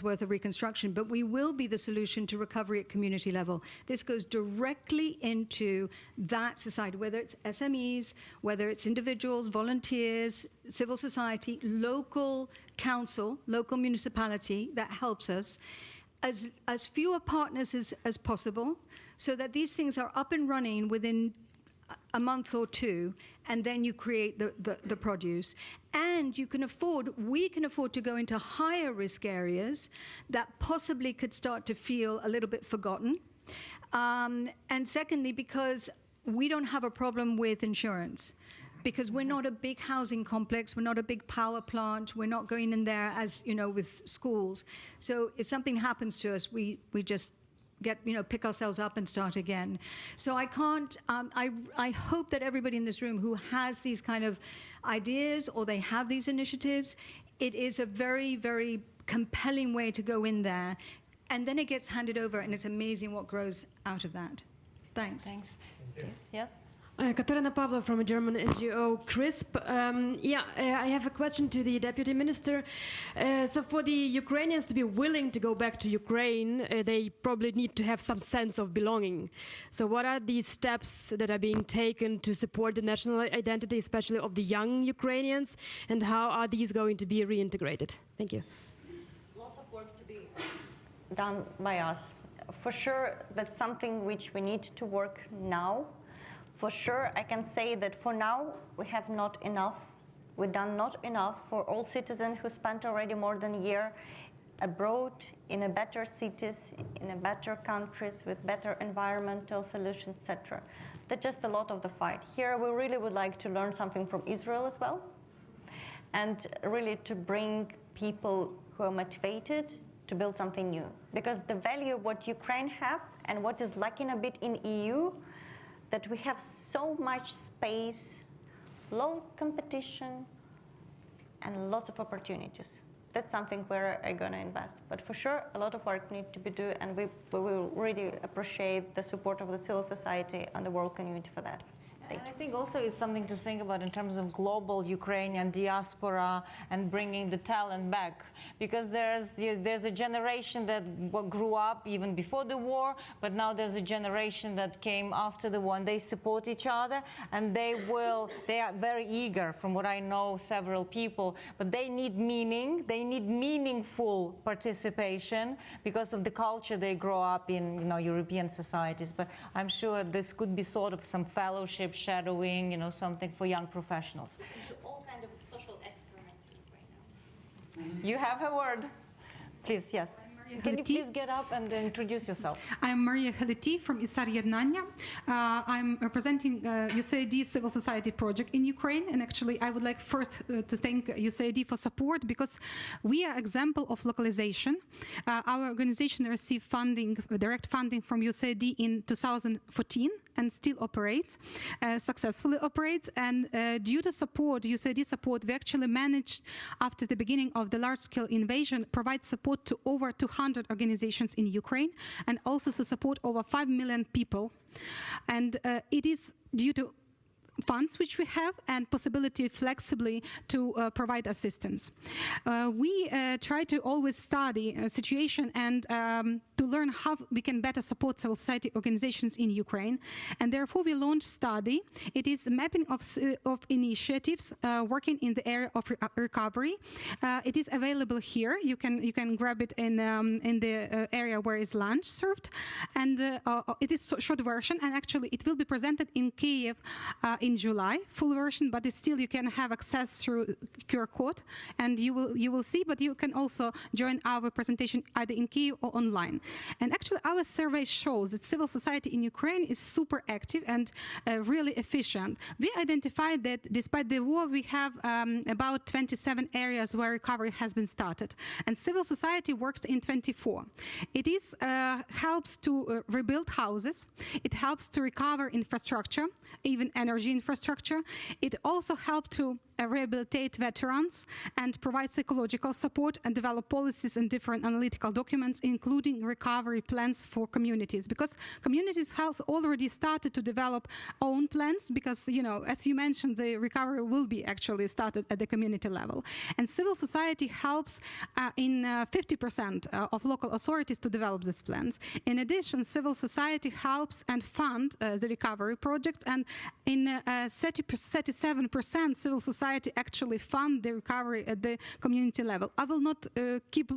worth of reconstruction, but we will be the solution to recovery at community level. This goes directly into that society, whether it's SMEs, whether it's individuals, volunteers, civil society, local council, local municipality that helps us. As fewer partners as possible, so that these things are up and running within a month or two, and then you create the produce. And we can afford to go into higher risk areas that possibly could start to feel a little bit forgotten. And secondly, because we don't have a problem with insurance. Because we're not a big housing complex, we're not a big power plant, we're not going in there as, with schools. So if something happens to us, we just pick ourselves up and start again. So I hope that everybody in this room who has these kind of ideas or they have these initiatives, it is a very, very compelling way to go in there. And then it gets handed over, and it's amazing what grows out of that. Thanks. Thanks. Yes, yeah. Katerina Pavlov from a German NGO, CRISP. I have a question to the Deputy Minister. So for the Ukrainians to be willing to go back to Ukraine, they probably need to have some sense of belonging. So what are these steps that are being taken to support the national identity, especially of the young Ukrainians, and how are these going to be reintegrated? Thank you. Lots of work to be done by us. For sure, that's something which we need to work now. For sure, I can say that for now, we have not enough. We've done not enough for all citizens who spent already more than a year abroad, in a better cities, in a better countries, with better environmental solutions, etc. That's just a lot of the fight. Here, we really would like to learn something from Israel as well, and really to bring people who are motivated to build something new. Because the value of what Ukraine have and what is lacking a bit in EU, that we have so much space, low competition, and lots of opportunities. That's something where I'm going to invest. But for sure, a lot of work needs to be done, and we will really appreciate the support of the civil society and the world community for that. And I think also it's something to think about in terms of global Ukrainian diaspora and bringing the talent back. Because there's a generation that grew up even before the war, but now there's a generation that came after the war, and they support each other, and they are very eager, from what I know, several people, but they need meaning, they need meaningful participation because of the culture they grow up in, European societies. But I'm sure this could be sort of some fellowship, shadowing, something for young professionals. All kind of social experiments in Ukraine now. You have a word. Please, yes. Can you please get up and introduce yourself? I'm Maria Haliti from Azarkhina. I'm representing USAID Civil Society Project in Ukraine. And actually, I would like first to thank USAID for support, because we are example of localization. Our organization received direct funding from USAID in 2014 and still operates, successfully operates. And due to USAID support, we actually managed, after the beginning of the large-scale invasion, provide support to over 200 organizations in Ukraine, and also to support over 5 million people. And it is due to funds which we have and possibility flexibly to provide assistance. We try to always study a situation and to learn how we can better support civil society organizations in Ukraine. And therefore we launched study. It is a mapping of initiatives working in the area of recovery. It is available here. You can grab it in the area where is lunch served. And it is a short version, and actually it will be presented in Kyiv in in July, full version, but it's still you can have access through QR code, and you will see. But you can also join our presentation either in Kyiv or online. And actually, our survey shows that civil society in Ukraine is super active and really efficient. We identified that despite the war, we have about 27 areas where recovery has been started, and civil society works in 24. It is helps to rebuild houses. It helps to recover infrastructure, even energy infrastructure. It also helps to rehabilitate veterans and provide psychological support and develop policies and different analytical documents, including recovery plans for communities. Because communities have already started to develop own plans because, you know, as you mentioned, the recovery will be actually started at the community level. And civil society helps in 50% of local authorities to develop these plans. In addition, civil society helps and fund the recovery projects, and in 37% civil society actually fund the recovery at the community level. I will not keep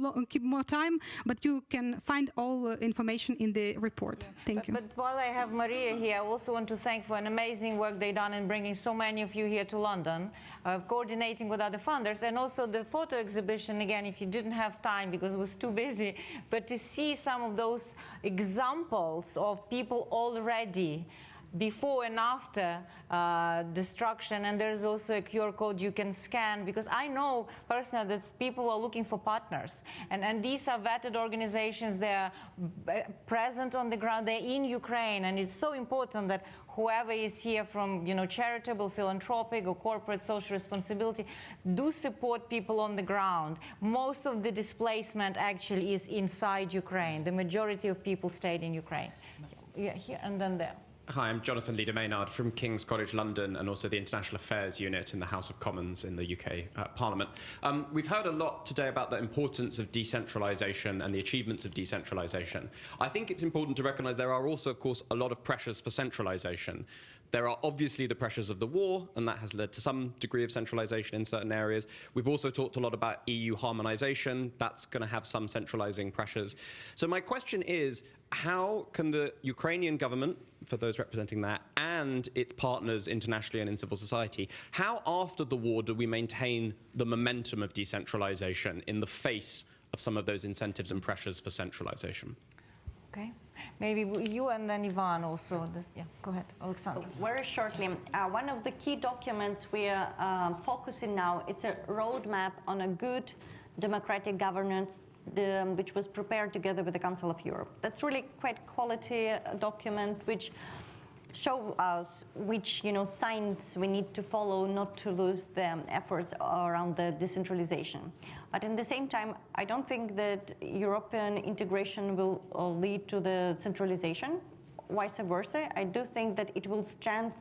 more time, but you can find all information in the report. Thank you. But while I have Maria here, I also want to thank for an amazing work they've done in bringing so many of you here to London, coordinating with other funders, and also the photo exhibition, again, if you didn't have time because it was too busy, but to see some of those examples of people already before and after destruction, and there's also a QR code you can scan, because I know personally that people are looking for partners, and these are vetted organizations. They're present on the ground, they're in Ukraine, and it's so important that whoever is here from, you know, charitable, philanthropic, or corporate social responsibility, do support people on the ground. Most of the displacement actually is inside Ukraine. The majority of people stayed in Ukraine. Yeah, here and then there. Hi, I'm Jonathan Leader-Maynard from King's College London and also the International Affairs Unit in the House of Commons in the UK Parliament. We've heard a lot today about the importance of decentralisation and the achievements of decentralisation. I think it's important to recognise there are also, of course, a lot of pressures for centralisation. There are obviously the pressures of the war, and that has led to some degree of centralisation in certain areas. We've also talked a lot about EU harmonisation. That's going to have some centralising pressures. So my question is, how can the Ukrainian government, for those representing that, and its partners internationally and in civil society, how after the war do we maintain the momentum of decentralisation in the face of some of those incentives and pressures for centralisation? Okay, maybe you and then Ivan also. Yeah, go ahead, Oleksandra. Very shortly, one of the key documents we are focusing now, it's a roadmap on a good democratic governance, which was prepared together with the Council of Europe. That's really quite quality document, which show us which, you know, signs we need to follow not to lose the efforts around the decentralization. But in the same time, I don't think that European integration will lead to the centralization. Vice versa, I do think that it will strengthen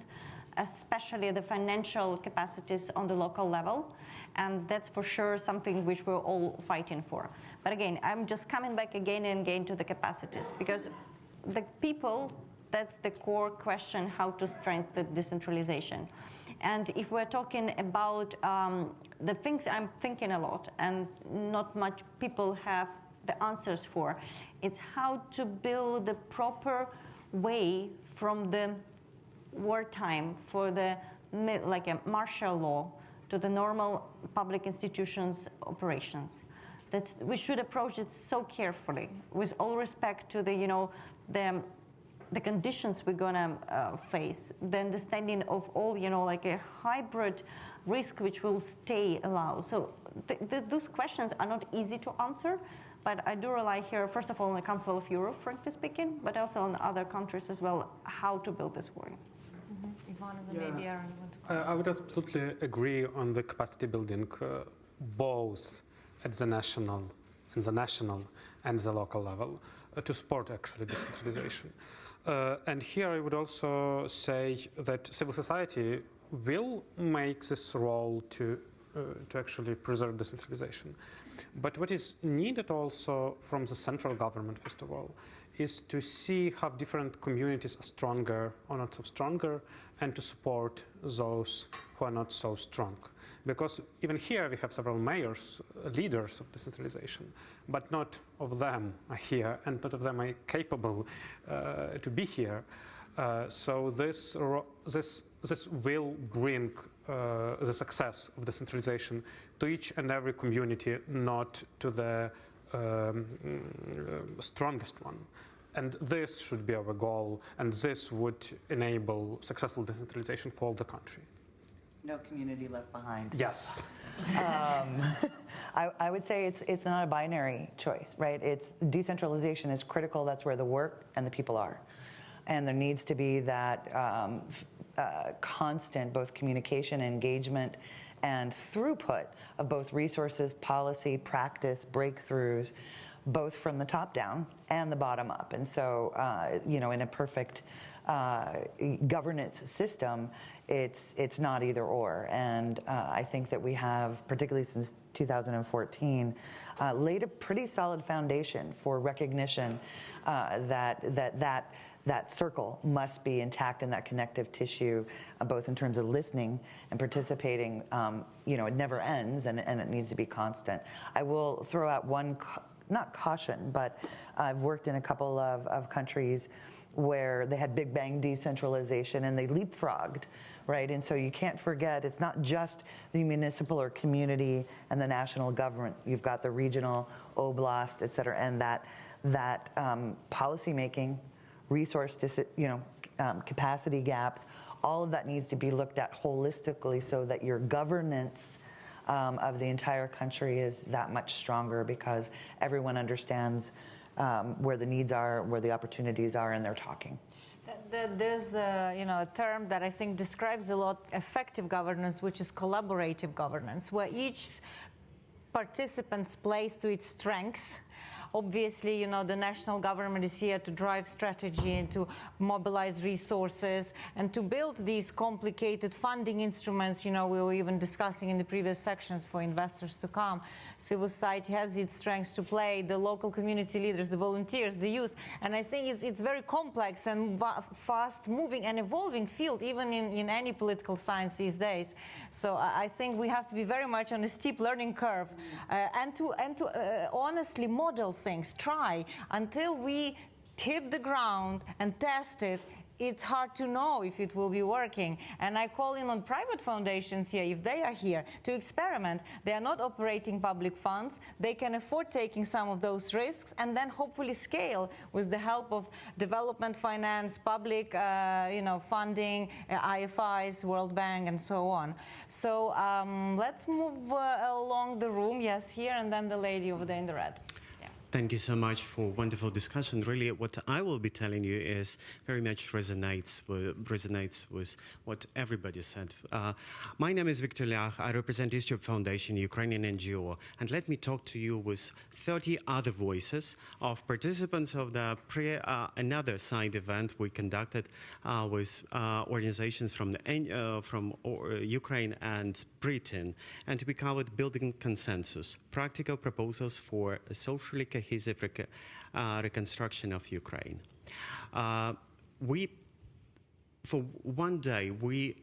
especially the financial capacities on the local level, and that's for sure something which we're all fighting for. But again, I'm just coming back again and again to the capacities, because the people, that's the core question, how to strengthen decentralization. And if we're talking about the things I'm thinking a lot and not much people have the answers for, it's how to build the proper way from the wartime for the, like a martial law, to the normal public institutions operations. That we should approach it so carefully, with all respect to the, you know, the conditions we're gonna face, the understanding of all, you know, like a hybrid risk which will stay allowed. So those questions are not easy to answer, but I do rely here, first of all, on the Council of Europe, frankly speaking, but also on other countries as well, how to build this way. Ivan, and then maybe Erin. I would absolutely agree on the capacity building, both at the national and the local level, to support actually decentralization. And here I would also say that civil society will make this role to actually preserve decentralization. But what is needed also from the central government, first of all, is to see how different communities are stronger or not so stronger, and to support those who are not so strong. Because even here we have several mayors, leaders of decentralization, but not of them are here, and not of them are capable to be here. So this will bring the success of decentralization to each and every community, not to the strongest one. And this should be our goal, and this would enable successful decentralization for all the country. No community left behind. Yes. I would say it's not a binary choice, right? Decentralization is critical. That's where the work and the people are. And there needs to be that constant both communication, engagement, and throughput of both resources, policy, practice, breakthroughs, both from the top down and the bottom up. And so, in a perfect governance system, it's not either or. And I think that we have, particularly since 2014, laid a pretty solid foundation for recognition that circle must be intact in that connective tissue, both in terms of listening and participating. It never ends, and it needs to be constant. I will throw out one, not caution, but I've worked in a couple of countries where they had big bang decentralization and they leapfrogged, right? And so you can't forget, it's not just the municipal or community and the national government. You've got the regional, oblast, et cetera, and that policy making, resource, capacity gaps, all of that needs to be looked at holistically so that your governance of the entire country is that much stronger, because everyone understands where the needs are, where the opportunities are, and they're talking. There's a term that I think describes a lot effective governance, which is collaborative governance, where each participant plays to its strengths. Obviously, the national government is here to drive strategy and to mobilize resources and to build these complicated funding instruments, we were even discussing in the previous sections for investors to come. Civil society has its strengths to play, the local community leaders, the volunteers, the youth. And I think it's very complex and fast-moving and evolving field, even in any political science these days. So I think we have to be very much on a steep learning curve and to honestly model things, try. Until we hit the ground and test it, it's hard to know if it will be working. And I call in on private foundations here, if they are here, to experiment. They are not operating public funds. They can afford taking some of those risks and then hopefully scale with the help of development finance, public funding, IFIs, World Bank, and so on. So let's move along the room. Yes, here, and then the lady over there in the red. Thank you so much for wonderful discussion. Really, what I will be telling you is very much resonates with what everybody said. My name is Viktor Lyach. I represent East Europe Foundation, Ukrainian NGO, and let me talk to you with 30 other voices of participants of the another side event we conducted with organizations from Ukraine and Britain, and we covered building consensus, practical proposals for a socially cohesive reconstruction of Ukraine. For one day, we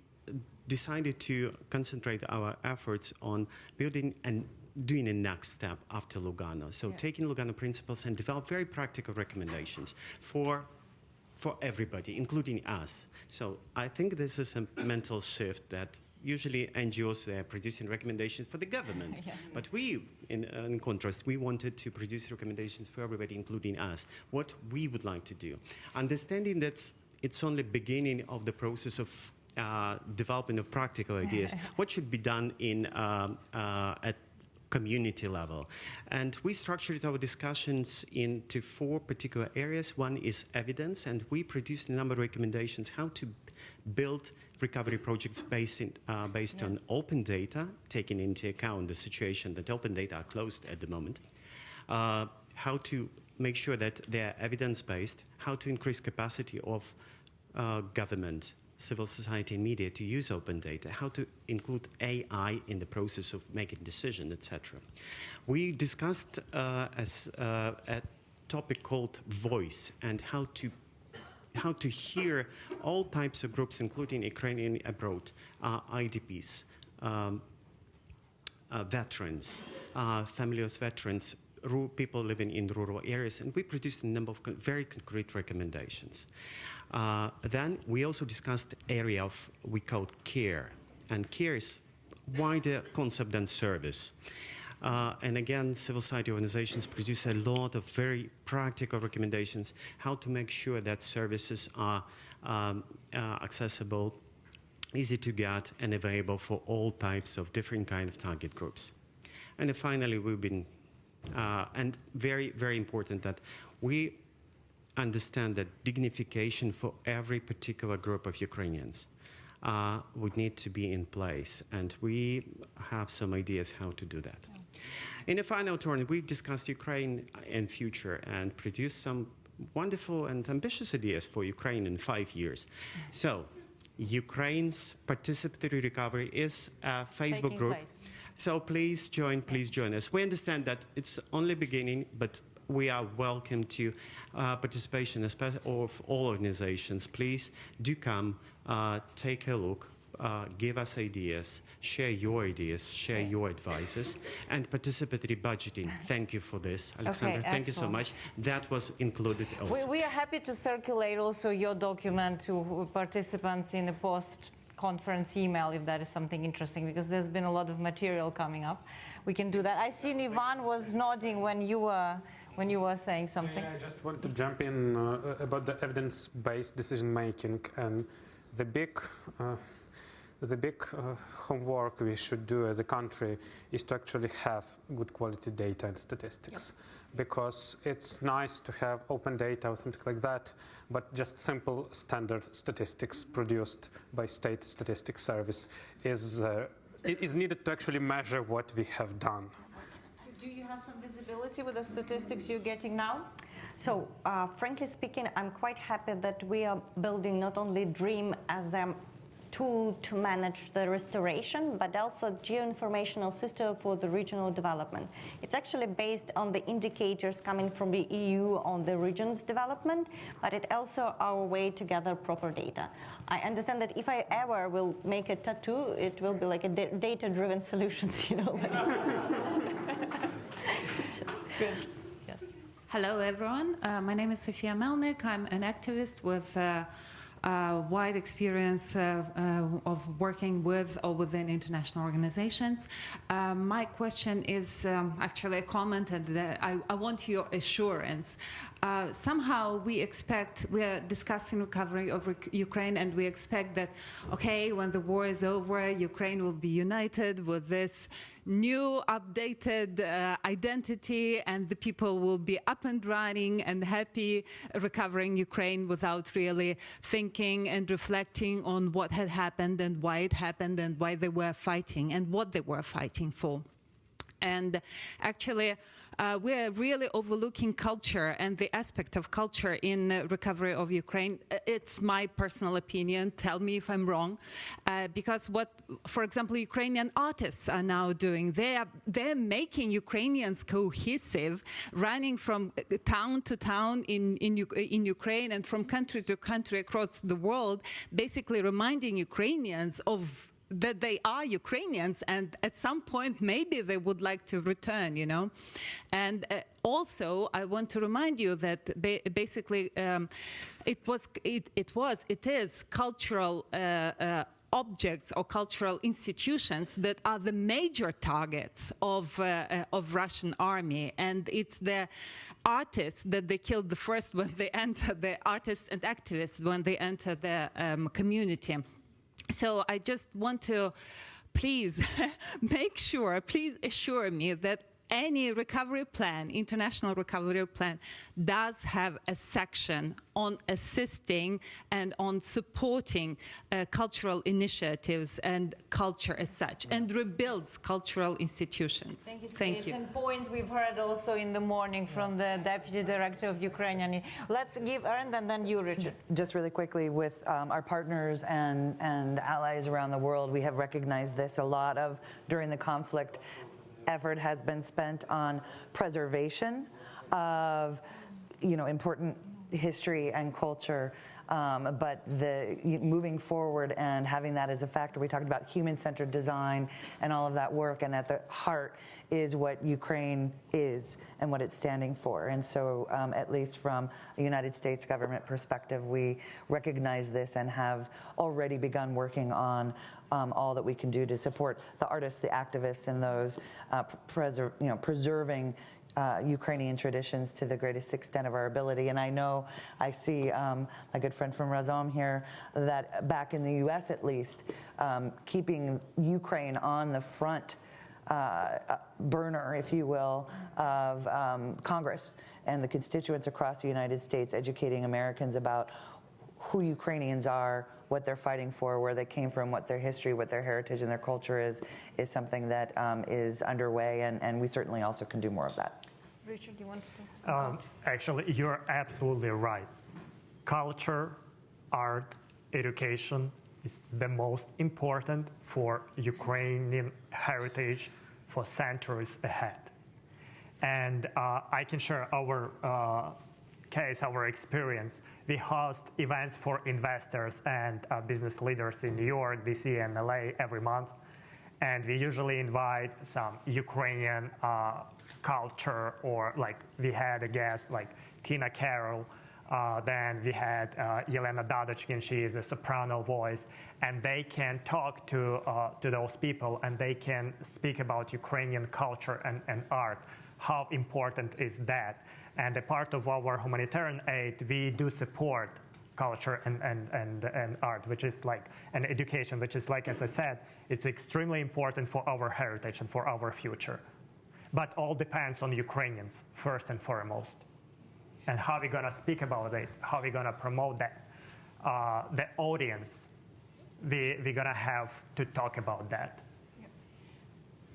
decided to concentrate our efforts on building and doing a next step after Lugano. So taking Lugano principles and develop very practical recommendations for everybody, including us. So I think this is a mental shift that usually NGOs, they're producing recommendations for the government. Yes. But we, in contrast, we wanted to produce recommendations for everybody, including us, what we would like to do. Understanding that it's only beginning of the process of development of practical ideas, what should be done at community level. And we structured our discussions into 4 particular areas. One is evidence, and we produced a number of recommendations how to build recovery projects based on open data, taking into account the situation that open data are closed at the moment, how to make sure that they're evidence-based, how to increase capacity of government, civil society, and media to use open data, how to include AI in the process of making decisions, etc. We discussed a topic called voice and how to hear all types of groups, including Ukrainian abroad, IDPs, veterans, family of veterans, people living in rural areas, and we produced a number of very concrete recommendations. Then we also discussed the area of we called care, and care is wider concept than service. And again, civil society organizations produce a lot of very practical recommendations how to make sure that services are accessible, easy to get, and available for all types of different kind of target groups. And then finally, we've been, and very, very important that we understand that dignification for every particular group of Ukrainians would need to be in place, and we have some ideas how to do that. In the final turn, we've discussed Ukraine and future and produced some wonderful and ambitious ideas for Ukraine in 5 years. So, Ukraine's participatory recovery is a Facebook group. So please join us. We understand that it's only beginning, but we are welcome to participation of all organizations. Please do come, take a look, give us ideas, share your advices, and participatory budgeting. Thank you for this, Oleksandra. Thank you so much. That was included also. We are happy to circulate also your document to participants in the post-conference email if that is something interesting, because there's been a lot of material coming up. We can do that. I see Ivan was nodding when you were saying something. I just want to jump in about the evidence-based decision-making, and the big homework we should do as a country is to actually have good quality data and statistics. Because it's nice to have open data or something like that, but just simple standard statistics produced by State Statistics Service is needed to actually measure what we have done. So do you have some visibility with the statistics you're getting now? So, frankly speaking, I'm quite happy that we are building not only DREAM as a tool to manage the restoration, but also geoinformational system for the regional development. It's actually based on the indicators coming from the EU on the region's development, but it also our way to gather proper data. I understand that if I ever will make a tattoo, it will be like a data-driven solutions, you know. Good. Yes. Hello, everyone. My name is Sofia Melnik. I'm an activist with wide experience of working with or within international organizations. My question is actually a comment, and I want your assurance. Somehow we are discussing recovery of Ukraine, and we expect that, okay, when the war is over, Ukraine will be united with this new updated identity, and the people will be up and running and happy recovering Ukraine without really thinking and reflecting on what had happened and why it happened and why they were fighting and what they were fighting for. And actually, we're really overlooking culture and the aspect of culture in recovery of Ukraine. It's my personal opinion. Tell me if I'm wrong. Because what, for example, Ukrainian artists are now doing, they're making Ukrainians cohesive, running from town to town in Ukraine and from country to country across the world, basically reminding Ukrainians of that they are Ukrainians, and at some point maybe they would like to return, you know. And also I want to remind you that basically it is cultural objects or cultural institutions that are the major targets of Russian army, and it's the artists that they killed the first when they enter, the artists and activists when they enter the community. So I just want to please please assure me that any recovery plan, international recovery plan, does have a section on assisting and on supporting cultural initiatives and culture as such, and rebuilds cultural institutions. Thank you. Thank you. It's a point we've heard also in the morning from the Deputy Director of Ukrainian. Let's give Erin and then you, Richard. Just really quickly, with our partners and allies around the world, we have recognized this a lot of during the conflict. Effort has been spent on preservation of, important history and culture But moving forward and having that as a factor, we talked about human-centered design and all of that work, and at the heart is what Ukraine is and what it's standing for. And so at least from a United States government perspective, we recognize this and have already begun working on all that we can do to support the artists, the activists, and those preserving Ukrainian traditions to the greatest extent of our ability. And I know, I see my good friend from Razom here, that back in the US at least, keeping Ukraine on the front burner, if you will, of Congress and the constituents across the United States, educating Americans about who Ukrainians are, what they're fighting for, where they came from, what their history, what their heritage and their culture is something that is underway, and we certainly also can do more of that. Richard, you want to? Actually, you're absolutely right. Culture, art, education is the most important for Ukrainian heritage for centuries ahead. And I can share our case, our experience. We host events for investors and business leaders in New York, DC, and LA every month. And we usually invite some Ukrainian culture, or like we had a guest like Tina Carroll. Then we had Yelena Dadochkin, she is a soprano voice, and they can talk to those people, and they can speak about Ukrainian culture and art. How important is that? And a part of our humanitarian aid, we do support culture and art, which is like an education, which is like, as I said, it's extremely important for our heritage and for our future. But all depends on Ukrainians, first and foremost. And how we're going to speak about it, how we're going to promote that. The audience, we're going to have to talk about that.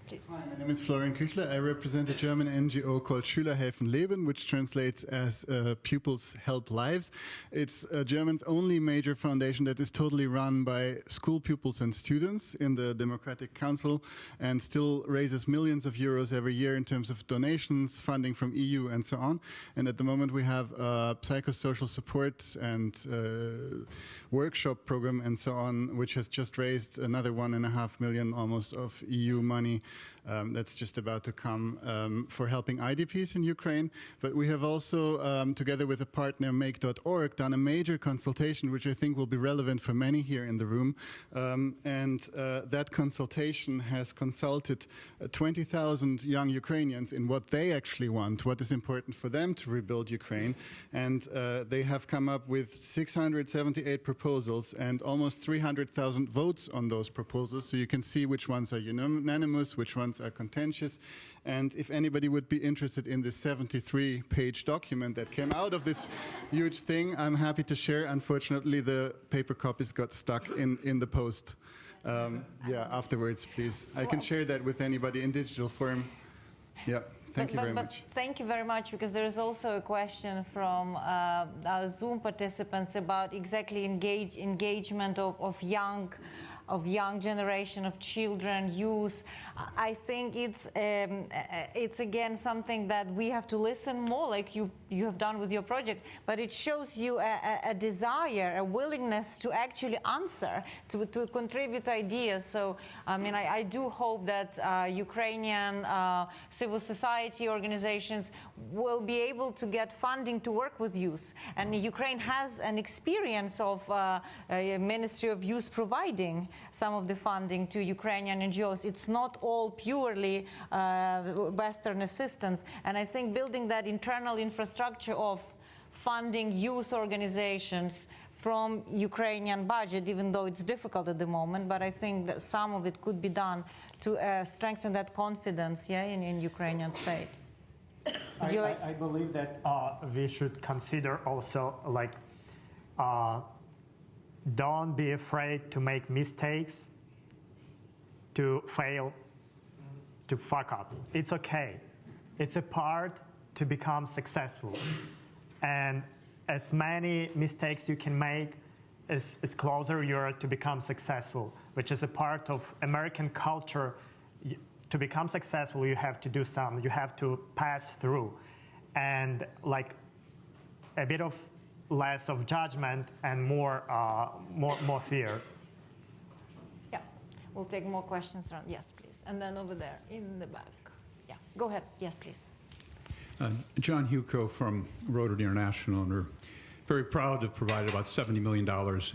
Please. Hi, my name is Florian Küchler. I represent a German NGO called Schüler helfen Leben, which translates as Pupils Help Lives. It's German's only major foundation that is totally run by school pupils and students in the Democratic Council, and still raises millions of euros every year in terms of donations, funding from EU, and so on. And at the moment we have a psychosocial support and workshop program and so on, which has just raised another 1.5 million almost of EU money. That's just about to come for helping IDPs in Ukraine. But we have also, together with a partner, make.org, done a major consultation, which I think will be relevant for many here in the room. That consultation has consulted 20,000 young Ukrainians in what they actually want, what is important for them to rebuild Ukraine. And they have come up with 678 proposals and almost 300,000 votes on those proposals. So you can see which ones are unanimous, which ones are contentious. And if anybody would be interested in this 73-page document that came out of this huge thing, I'm happy to share. Unfortunately, the paper copies got stuck in the post. Afterwards, please. I can share that with anybody in digital form. Yeah. Thank you very much. Thank you very much, because there is also a question from our Zoom participants about exactly engagement of young generation, of children, youth. I think it's again something that we have to listen more, like you have done with your project. But it shows you a desire, a willingness to actually answer, to contribute ideas. So I mean, I do hope that Ukrainian civil society organizations will be able to get funding to work with youth. And Ukraine has an experience of a Ministry of Youth providing some of the funding to Ukrainian NGOs. It's not all purely Western assistance. And I think building that internal infrastructure of funding youth organizations from Ukrainian budget, even though it's difficult at the moment, but I think that some of it could be done to strengthen that confidence, in Ukrainian state. I believe that we should consider also, like, don't be afraid to make mistakes, to fail, to fuck up. It's okay. It's a part to become successful. And as many mistakes you can make, as closer you are to become successful, which is a part of American culture. To become successful, you have to do some, you have to pass through. And like a bit of less of judgment and more fear. Yeah, we'll take more questions around. Yes, please. And then over there in the back. Yeah, go ahead. Yes, please. John Huco from Rotary International, and we're very proud to have provided about $70 million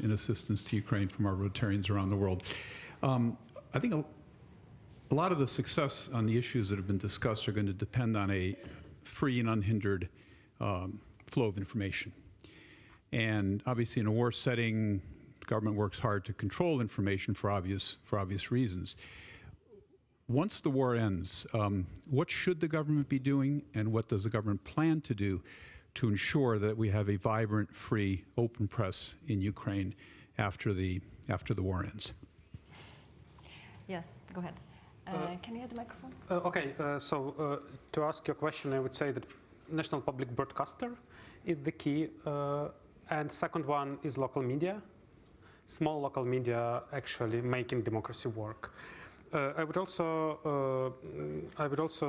in assistance to Ukraine from our Rotarians around the world. I think a lot of the success on the issues that have been discussed are going to depend on a free and unhindered flow of information. And obviously in a war setting, the government works hard to control information for obvious reasons. Once the war ends, what should the government be doing, and what does the government plan to do to ensure that we have a vibrant, free, open press in Ukraine after the war ends? Yes, go ahead. Can you have the microphone? So to ask your question, I would say that national public broadcaster is the key, and second one is local media. Small local media actually making democracy work. I would also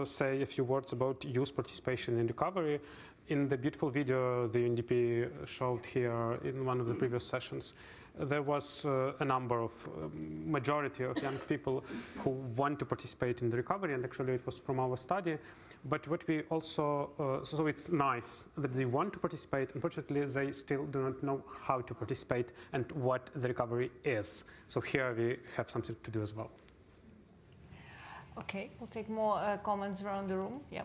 say a few words about youth participation in recovery. In the beautiful video the UNDP showed here in one of the previous sessions, there was a number of majority of young people who want to participate in the recovery, and actually it was from our study. But what we also, so it's nice that they want to participate. Unfortunately, they still do not know how to participate and what the recovery is. So here we have something to do as well. Okay, we'll take more comments around the room. Yeah.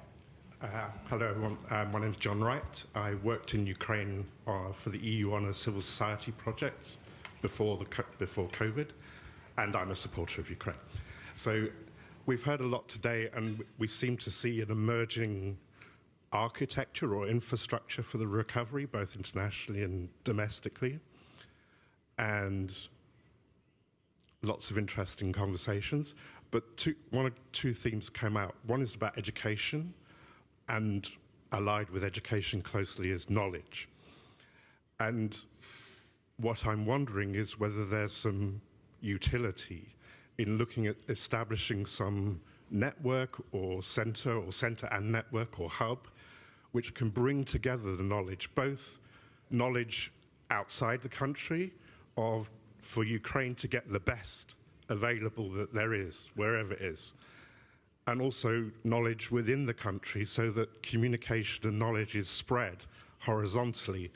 Hello, everyone. My name is John Wright. I worked in Ukraine for the EU on a civil society project before COVID, and I'm a supporter of Ukraine. So we've heard a lot today, and we seem to see an emerging architecture or infrastructure for the recovery, both internationally and domestically, and lots of interesting conversations. But one or two themes came out. One is about education, and allied with education closely is knowledge. And what I'm wondering is whether there's some utility in looking at establishing some network or center and network or hub, which can bring together the knowledge, both knowledge outside the country for Ukraine to get the best available that there is, wherever it is, and also knowledge within the country so that communication and knowledge is spread horizontally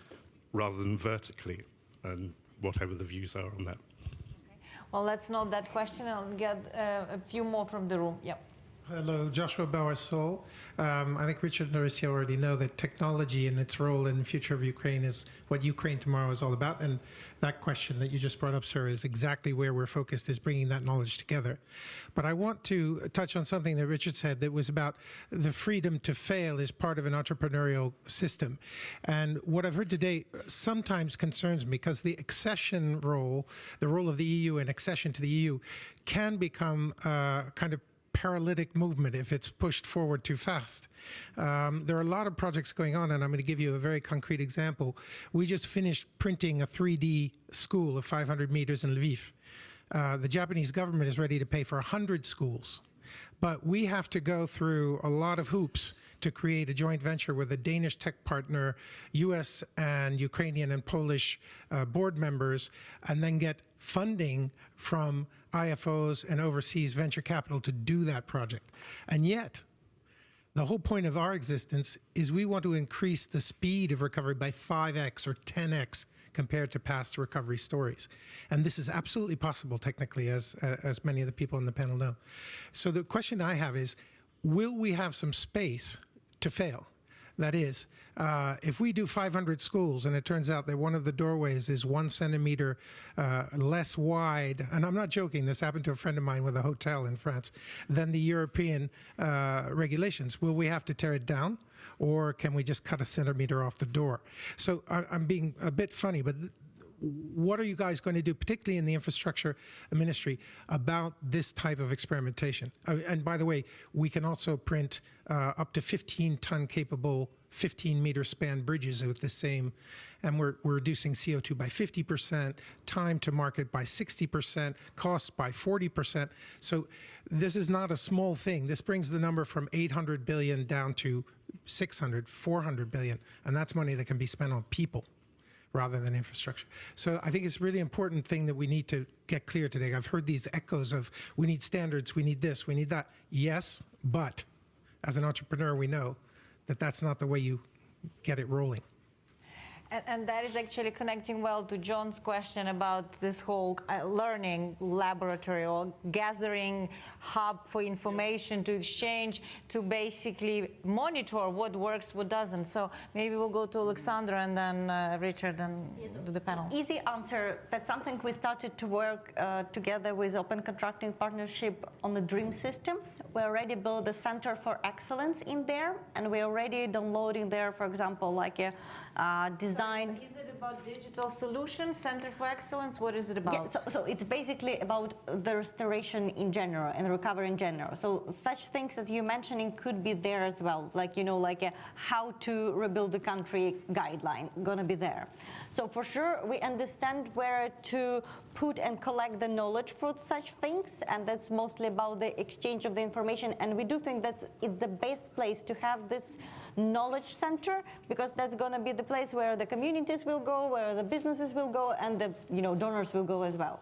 rather than vertically, and whatever the views are on that. Okay. Well, let's note that question. I'll get a few more from the room. Yeah. Hello, Joshua Bauer-Sol. I think Richard and Orysia already know that technology and its role in the future of Ukraine is what Ukraine tomorrow is all about. And that question that you just brought up, sir, is exactly where we're focused, is bringing that knowledge together. But I want to touch on something that Richard said that was about the freedom to fail is part of an entrepreneurial system. And what I've heard today sometimes concerns me, because the accession role, the role of the EU and accession to the EU can become kind of paralytic movement if it's pushed forward too fast. There are a lot of projects going on, and I'm going to give you a very concrete example. We just finished printing a 3D school of 500 meters in Lviv. The Japanese government is ready to pay for 100 schools, but we have to go through a lot of hoops to create a joint venture with a Danish tech partner, US and Ukrainian and Polish board members, and then get funding from IFOs and overseas venture capital to do that project. And yet, the whole point of our existence is we want to increase the speed of recovery by 5x or 10x compared to past recovery stories. And this is absolutely possible technically, as many of the people on the panel know. So the question I have is, will we have some space to fail? That is, if we do 500 schools and it turns out that one of the doorways is 1 centimeter less wide, and I'm not joking, this happened to a friend of mine with a hotel in France, than the European regulations, will we have to tear it down? Or can we just cut a centimeter off the door? So I'm being a bit funny, but what are you guys going to do, particularly in the infrastructure ministry, about this type of experimentation? And by the way, we can also print up to 15-ton capable 15-meter span bridges with the same, and we're reducing CO2 by 50%, time to market by 60%, costs by 40%. So this is not a small thing. This brings the number from 800 billion down to 600, 400 billion, and that's money that can be spent on people. rather than infrastructure. So I think it's a really important thing that we need to get clear today. I've heard these echoes of we need standards, we need this, we need that. Yes, but as an entrepreneur, we know that that's not the way you get it rolling. And that is actually connecting well to John's question about this whole learning laboratory or gathering hub for information to exchange, to basically monitor what works, what doesn't. So maybe we'll go to Oleksandra and then Richard and to the panel. Easy answer. That's something we started to work together with Open Contracting Partnership on the DREAM system. We already built a center for excellence in there, and we're already downloading there, for example, like a design. Is it about digital solutions, Center for Excellence? What is it about? Yeah, so it's basically about the restoration in general and recovery in general. So such things as you're mentioning could be there as well, like, you know, like a how to rebuild the country guideline gonna be there. So for sure, we understand where to put and collect the knowledge for such things, and that's mostly about the exchange of the information. And we do think that it's the best place to have this knowledge center, because that's going to be the place where the communities will go, where the businesses will go, and the donors will go as well.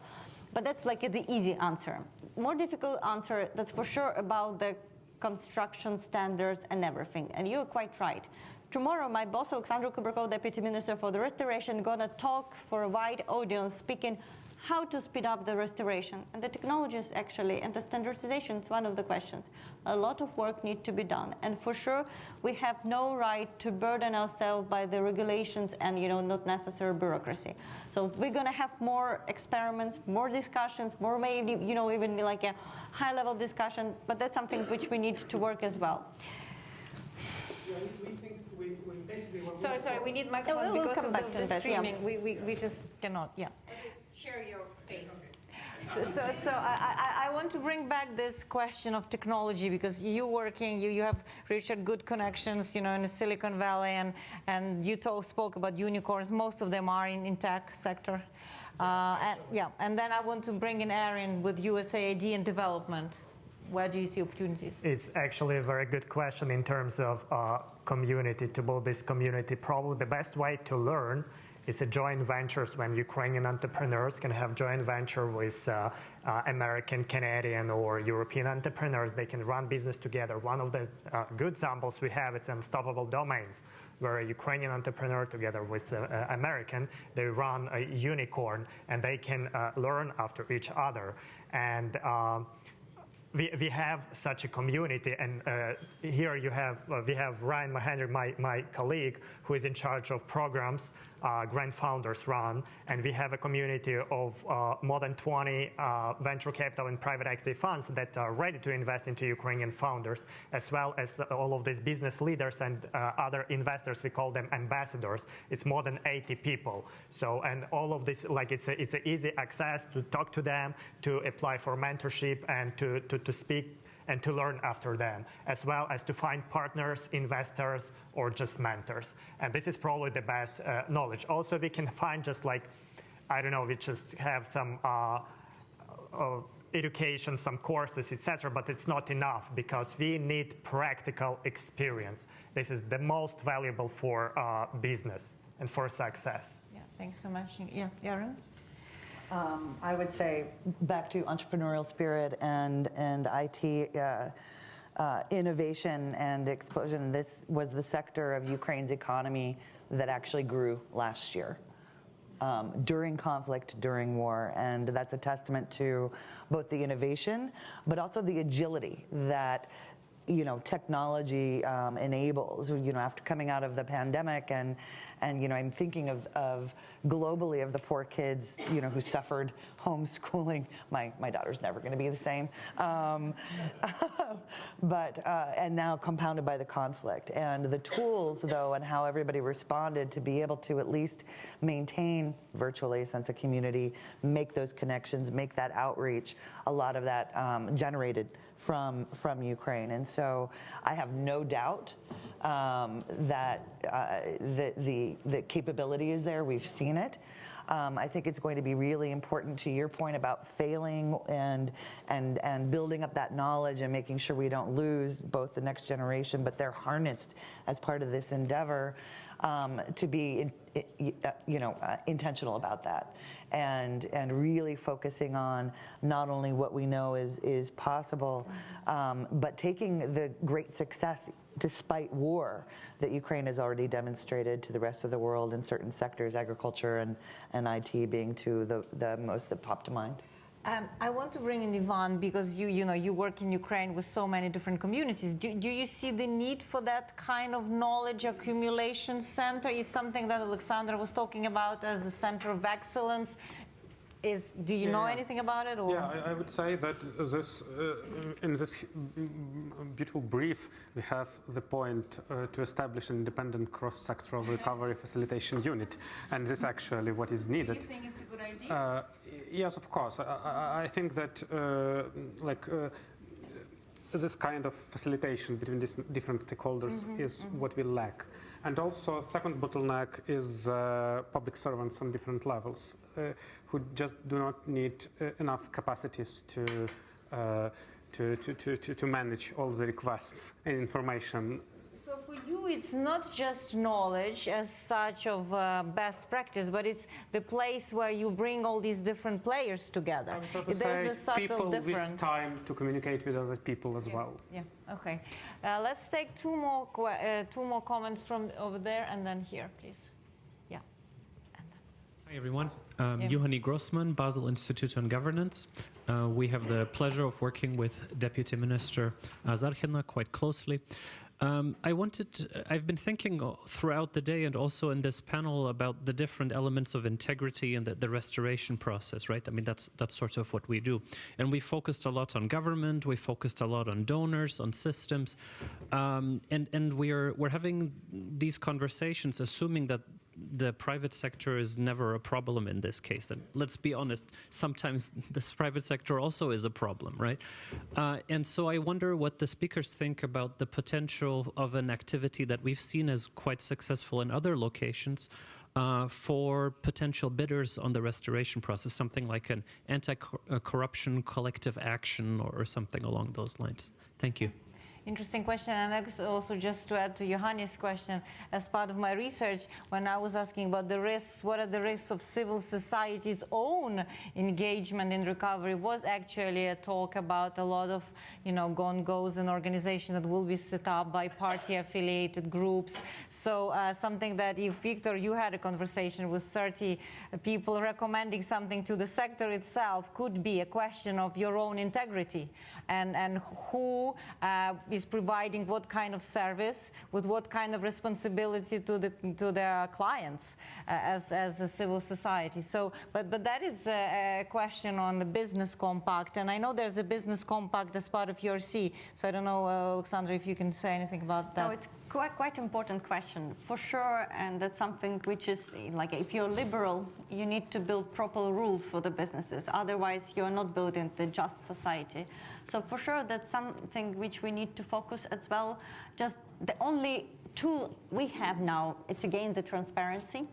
But that's like the easy answer. More difficult answer, that's for sure about the construction standards and everything. And you're quite right. Tomorrow, my boss, Oleksandra Kubrikova, Deputy Minister for the Restoration, going to talk for a wide audience, speaking how to speed up the restoration. And the technologies actually, and the standardization is one of the questions. A lot of work needs to be done. And for sure, we have no right to burden ourselves by the regulations and not necessary bureaucracy. So we're going to have more experiments, more discussions, more maybe even like a high-level discussion, but that's something which we need to work as well. Yeah, we think we basically want Sorry, we need microphones because of the streaming. Yeah. We just cannot, yeah. Share your pain. So I want to bring back this question of technology, because you have, Richard, good connections, in the Silicon Valley, and you spoke about unicorns. Most of them are in tech sector. And then I want to bring in Erin with USAID and development. Where do you see opportunities? It's actually a very good question in terms of community, to build this community. Probably the best way to learn is a joint ventures, when Ukrainian entrepreneurs can have joint venture with American, Canadian, or European entrepreneurs. They can run business together. One of the good examples we have is Unstoppable Domains, where a Ukrainian entrepreneur together with American, they run a unicorn, and they can learn after each other. And we have such a community, and here we have Ryan Mahendra, my colleague, who is in charge of programs Grant Founders run, and we have a community of more than 20 venture capital and private equity funds that are ready to invest into Ukrainian founders, as well as all of these business leaders and other investors. We call them ambassadors. It's more than 80 people. So, and all of this, like it's an easy access to talk to them, to apply for mentorship, and to speak and to learn after them, as well as to find partners, investors, or just mentors. And this is probably the best knowledge. Also, we can find just like, I don't know, we just have some education, some courses, etc., but it's not enough, because we need practical experience. This is the most valuable for business and for success. Yeah, thanks for mentioning. Yeah, Erin? I would say back to entrepreneurial spirit and IT innovation and explosion. This was the sector of Ukraine's economy that actually grew last year during conflict, during war. And that's a testament to both the innovation, but also the agility that technology enables, after coming out of the pandemic, and I'm thinking of globally of the poor kids, who suffered homeschooling. My daughter's never going to be the same, but and now compounded by the conflict and the tools, though, and how everybody responded to be able to at least maintain virtually a sense of community, make those connections, make that outreach. A lot of that generated from Ukraine, and so I have no doubt that the capability is there. We've seen it. I think it's going to be really important, to your point about failing and building up that knowledge and making sure we don't lose both the next generation, but they're harnessed as part of this endeavor to be intentional about that, and really focusing on not only what we know is possible, but taking the great success despite war that Ukraine has already demonstrated to the rest of the world in certain sectors, agriculture and IT being two the most that pop to mind. I want to bring in Ivan, because you work in Ukraine with so many different communities. Do you see the need for that kind of knowledge accumulation center? Is something that Oleksandra was talking about as a center of excellence? Do you know anything about it? Or? Yeah, I would say that in this beautiful brief, we have the point to establish an independent cross-sectoral recovery facilitation unit, and this is actually what is needed. Do you think it's a good idea? Yes, of course. I think that this kind of facilitation between these different stakeholders is what we lack. And also, second bottleneck is public servants on different levels who just do not need enough capacities to manage all the requests and information. So for you, it's not just knowledge as such of best practice, but it's the place where you bring all these different players together. There's a subtle people difference. with time to communicate with other people as well. Yeah. Okay. Let's take two more comments from over there and then here, please. Yeah. Hi everyone. Juhani Grossman, Basel Institute on Governance. We have the pleasure of working with Deputy Minister Azarkhina quite closely. I've been thinking throughout the day and also in this panel about the different elements of integrity and the restoration process, right? I mean, that's sort of what we do. And we focused a lot on government, we focused a lot on donors, on systems, and we're having these conversations assuming that the private sector is never a problem in this case. And let's be honest, sometimes this private sector also is a problem, right? And so I wonder what the speakers think about the potential of an activity that we've seen as quite successful in other locations for potential bidders on the restoration process, something like an anti-corruption collective action or something along those lines. Thank you. Interesting question, and also just to add to Johanni's question, as part of my research, when I was asking about the risks, what are the risks of civil society's own engagement in recovery, was actually a talk about a lot of, gone-goes and organizations that will be set up by party-affiliated groups. So something that if, Victor, you had a conversation with 30 people recommending something to the sector itself, could be a question of your own integrity and who is providing what kind of service with what kind of responsibility to their clients as a civil society. So, but that is a question on the business compact, and I know there's a business compact as part of URC. So I don't know, Oleksandra, if you can say anything about that. No, it's quite important question for sure, and that's something which is like if you're liberal, you need to build proper rules for the businesses. Otherwise, you're not building the just society. So for sure, that's something which we need to focus as well. Just the only tool we have now, it's again the transparency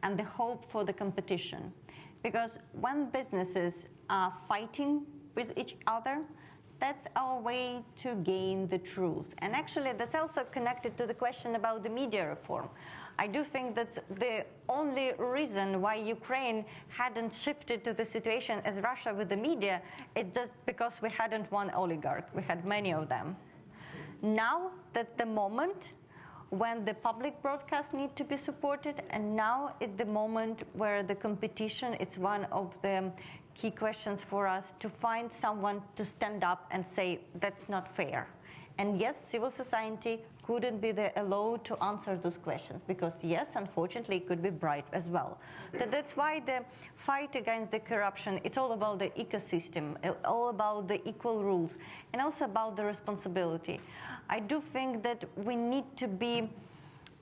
and the hope for the competition. Because when businesses are fighting with each other, that's our way to gain the truth. And actually, that's also connected to the question about the media reform. I do think that's the only reason why Ukraine hadn't shifted to the situation as Russia with the media, it's just because we hadn't one oligarch. We had many of them. Now that's the moment when the public broadcasts need to be supported, and now is the moment where the competition, it's one of the key questions for us to find someone to stand up and say that's not fair. And yes, civil society couldn't be allowed to answer those questions because yes, unfortunately, it could be bribed as well. That's why the fight against the corruption, it's all about the ecosystem, all about the equal rules, and also about the responsibility. I do think that we need to be,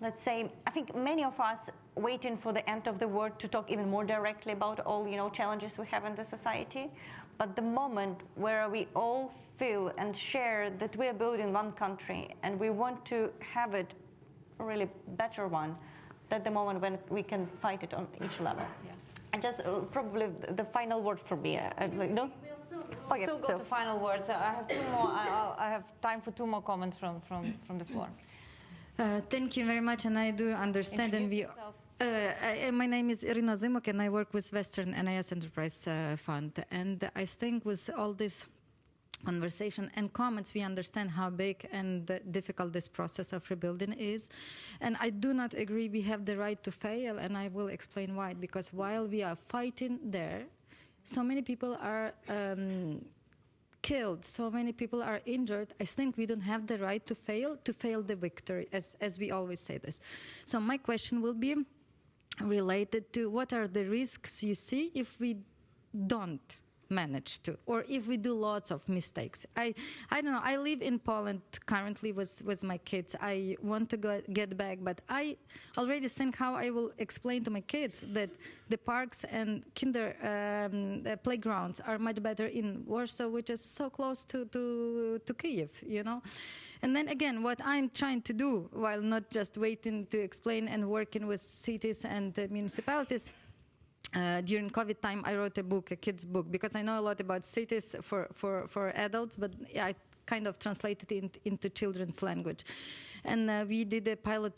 let's say, I think many of us waiting for the end of the world to talk even more directly about all challenges we have in the society. But the moment where we all feel and share that we are building one country and we want to have it a really better one, that's the moment when we can fight it on each level. Yes. And just probably the final word for me. No? We'll still go to final words. I have two more. I have time for two more comments from the floor. Thank you very much, and I do understand, and we My name is Erin and I work with Western NIS Enterprise Fund. And I think with all this conversation and comments, we understand how big and difficult this process of rebuilding is. And I do not agree we have the right to fail, and I will explain why. Because while we are fighting there, so many people are killed, so many people are injured. I think we don't have the right to fail the victory, as we always say this. So my question will be related to what are the risks you see if we don't manage to, or if we do lots of mistakes. I don't know, I live in Poland currently with my kids. I want to get back, but I already think how I will explain to my kids that the parks and playgrounds are much better in Warsaw, which is so close to Kyiv, you know. And then again, what I'm trying to do, while not just waiting to explain and working with cities and municipalities, during COVID time, I wrote a book, a kid's book, because I know a lot about cities for adults, but I kind of translated it into children's language. And we did a pilot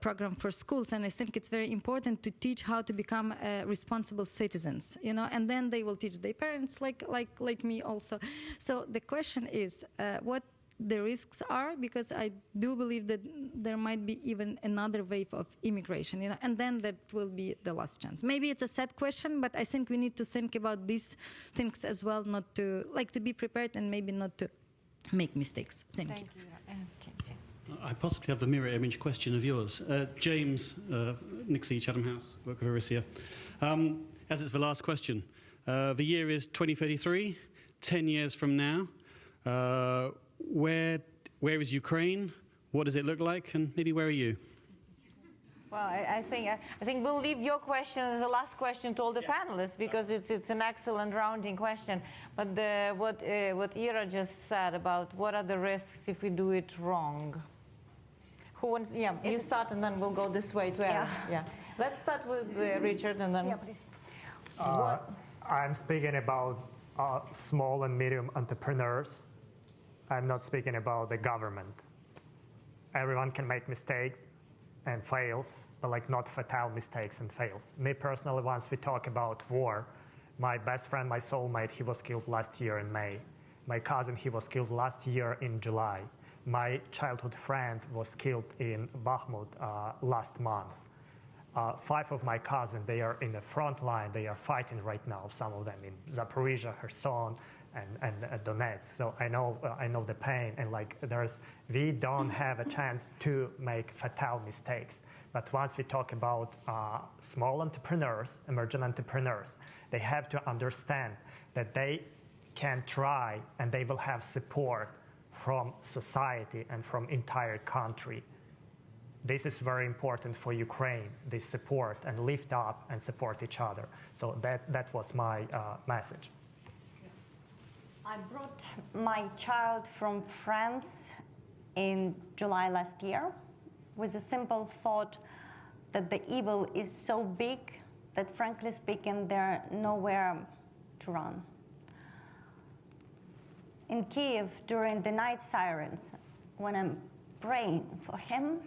program for schools, and I think it's very important to teach how to become responsible citizens, you know, and then they will teach their parents, like me also. So the question is, what the risks are, because I do believe that there might be even another wave of immigration, you know, and then that will be the last chance. Maybe it's a sad question, but I think we need to think about these things as well, not to, like, to be prepared and maybe not to make mistakes. Thank you. James, yeah. I possibly have the mirror image question of yours. James Nixie, Chatham House, work with Orysia. As it's the last question, the year is 2033, 10 years from now. Where is Ukraine? What does it look like? And maybe where are you? Well, I think we'll leave your question as the last question to all the panelists, because it's an excellent rounding question. But what Ira just said about what are the risks if we do it wrong? Who wants? Yeah, you start, and then we'll go this way to Erin. Yeah. Let's start with Richard, and then. Yeah, please. I'm speaking about small and medium entrepreneurs. I'm not speaking about the government. Everyone can make mistakes and fails, but like not fatal mistakes and fails. Me personally, once we talk about war, my best friend, my soulmate, he was killed last year in May. My cousin, he was killed last year in July. My childhood friend was killed in Bakhmut last month. 5 of my cousins, they are in the front line. They are fighting right now, some of them in Zaporizhia, Kherson, and Donetsk. So I know the pain, and like we don't have a chance to make fatal mistakes. But once we talk about small entrepreneurs, emerging entrepreneurs, they have to understand that they can try and they will have support from society and from entire country. This is very important for Ukraine, this support, and lift up and support each other. So that was my message. I brought my child from France in July last year with a simple thought that the evil is so big that, frankly speaking, there's nowhere to run. In Kyiv, during the night sirens, when I'm praying for him,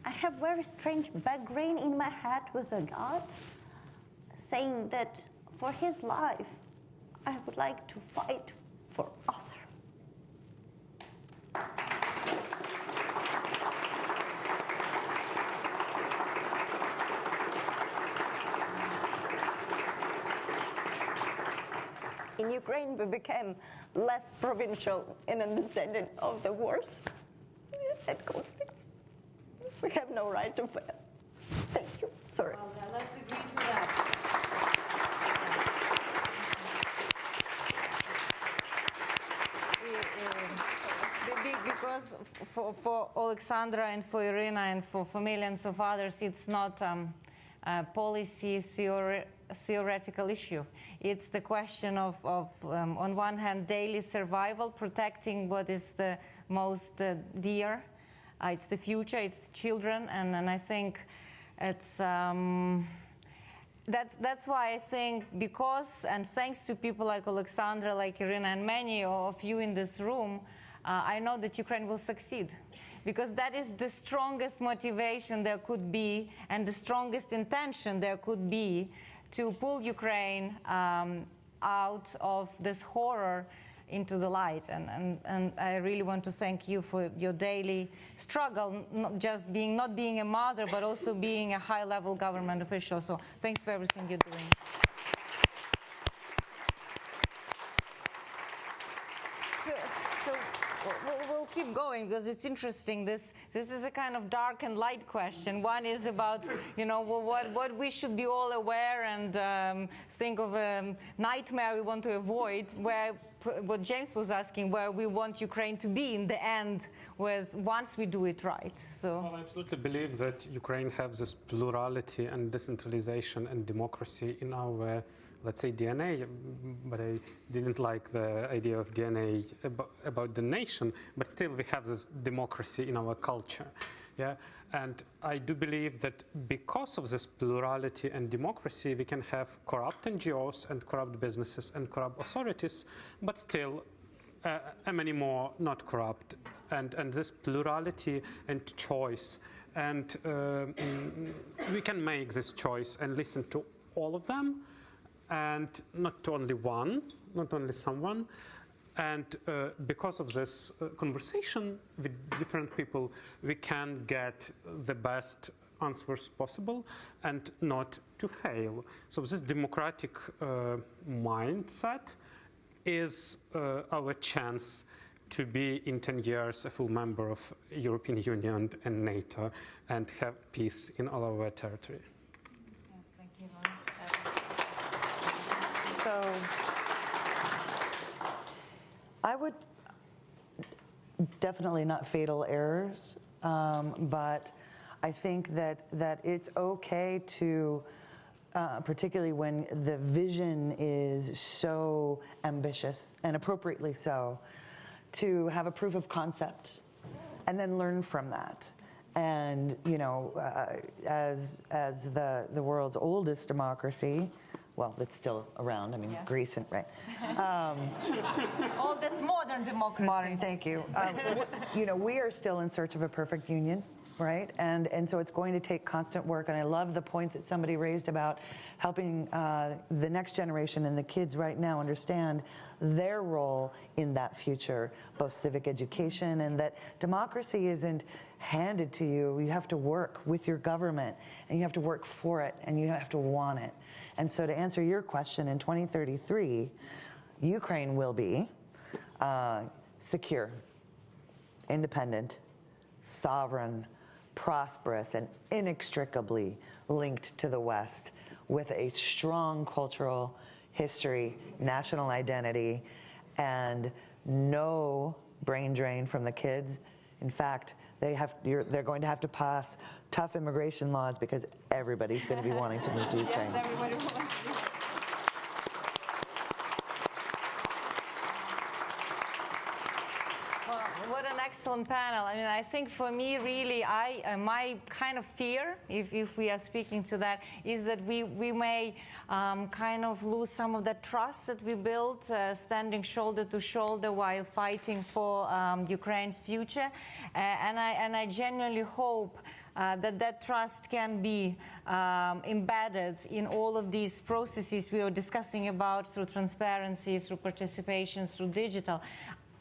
I have very strange background in my head with a God saying that for his life, I would like to fight for others. In Ukraine, we became less provincial in understanding of the wars and conflicts. We have no right to fail. Thank you. Sorry. Well, let's agree to that. Because for Oleksandra and for Irina and for millions of others, it's not a policy theoretical issue. It's the question of on one hand, daily survival, protecting what is the most dear. It's the future, it's the children, and I think it's that's why I think, because and thanks to people like Oleksandra, like Irina, and many of you in this room, I know that Ukraine will succeed, because that is the strongest motivation there could be and the strongest intention there could be to pull Ukraine out of this horror into the light. And I really want to thank you for your daily struggle, not just not being a mother, but also being a high-level government official. So thanks for everything you're doing. So we'll keep going because it's interesting. This is a kind of dark and light question. One is about, you know, what we should be all aware and think of a nightmare we want to avoid, where what James was asking, where we want Ukraine to be in the end, once we do it right. So well, I absolutely believe that Ukraine has this plurality and decentralization and democracy in our let's say DNA, but I didn't like the idea of DNA about the nation, but still we have this democracy in our culture. Yeah, and I do believe that because of this plurality and democracy, we can have corrupt NGOs and corrupt businesses and corrupt authorities, but still many more not corrupt. And this plurality and choice, and we can make this choice and listen to all of them, and not only one, not only someone. And because of this conversation with different people, we can get the best answers possible and not to fail. So this democratic mindset is our chance to be in 10 years a full member of European Union and NATO and have peace in all our territory. Yes, thank you. So I would definitely not fatal errors, but I think that it's okay to, particularly when the vision is so ambitious and appropriately so, to have a proof of concept and then learn from that. And you know, as the world's oldest democracy, well, that's still around. I mean, yes. Greece, and right. Oldest modern democracy. Modern, thank you. You know, we are still in search of a perfect union, right? And so it's going to take constant work. And I love the point that somebody raised about helping the next generation and the kids right now understand their role in that future, both civic education, and that democracy isn't handed to you. You have to work with your government, and you have to work for it, and you have to want it. And so to answer your question, in 2033, Ukraine will be secure, independent, sovereign, prosperous, and inextricably linked to the West with a strong cultural history, national identity, and no brain drain from the kids. In fact, they're going to have to pass tough immigration laws because everybody's going to be wanting to move to Ukraine. Yes, everybody wants to. Well, what an excellent panel. I mean, I think for me, really, my kind of fear, if we are speaking to that, is that we may kind of lose some of that trust that we built, standing shoulder to shoulder while fighting for Ukraine's future. And I genuinely hope that trust can be embedded in all of these processes we are discussing about, through transparency, through participation, through digital.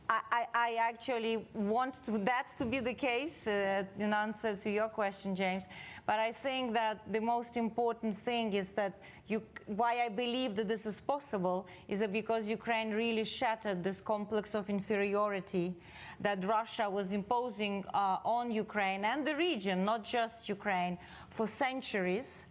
I actually want that to be the case in answer to your question, James. But I think that the most important thing is that why I believe that this is possible is that because Ukraine really shattered this complex of inferiority that Russia was imposing on Ukraine and the region, not just Ukraine, for centuries.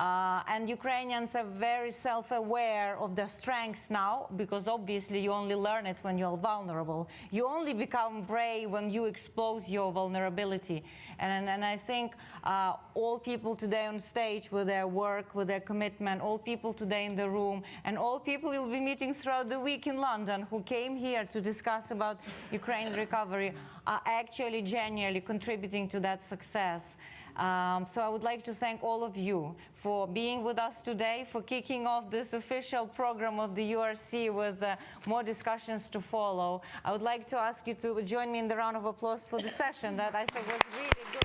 And Ukrainians are very self-aware of their strengths now, because obviously you only learn it when you're vulnerable. You only become brave when you expose your vulnerability. And I think all people today on stage with their work, with their commitment, all people today in the room, and all people you'll be meeting throughout the week in London who came here to discuss about Ukraine's recovery are actually genuinely contributing to that success. So I would like to thank all of you for being with us today, for kicking off this official program of the URC with more discussions to follow. I would like to ask you to join me in the round of applause for the session that I thought was really good.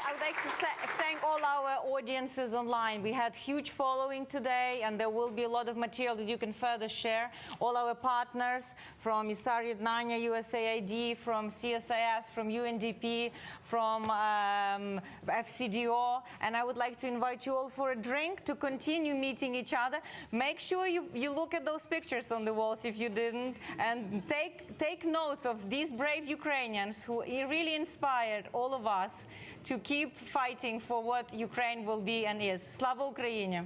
I would like to thank all our audiences online. We had huge following today, and there will be a lot of material that you can further share. All our partners from Azarkhina, USAID, from CSIS, from UNDP, from FCDO, and I would like to invite you all for a drink to continue meeting each other. Make sure you look at those pictures on the walls if you didn't, and take notes of these brave Ukrainians who really inspired all of us to keep fighting for what Ukraine will be and is. Slava Ukraini!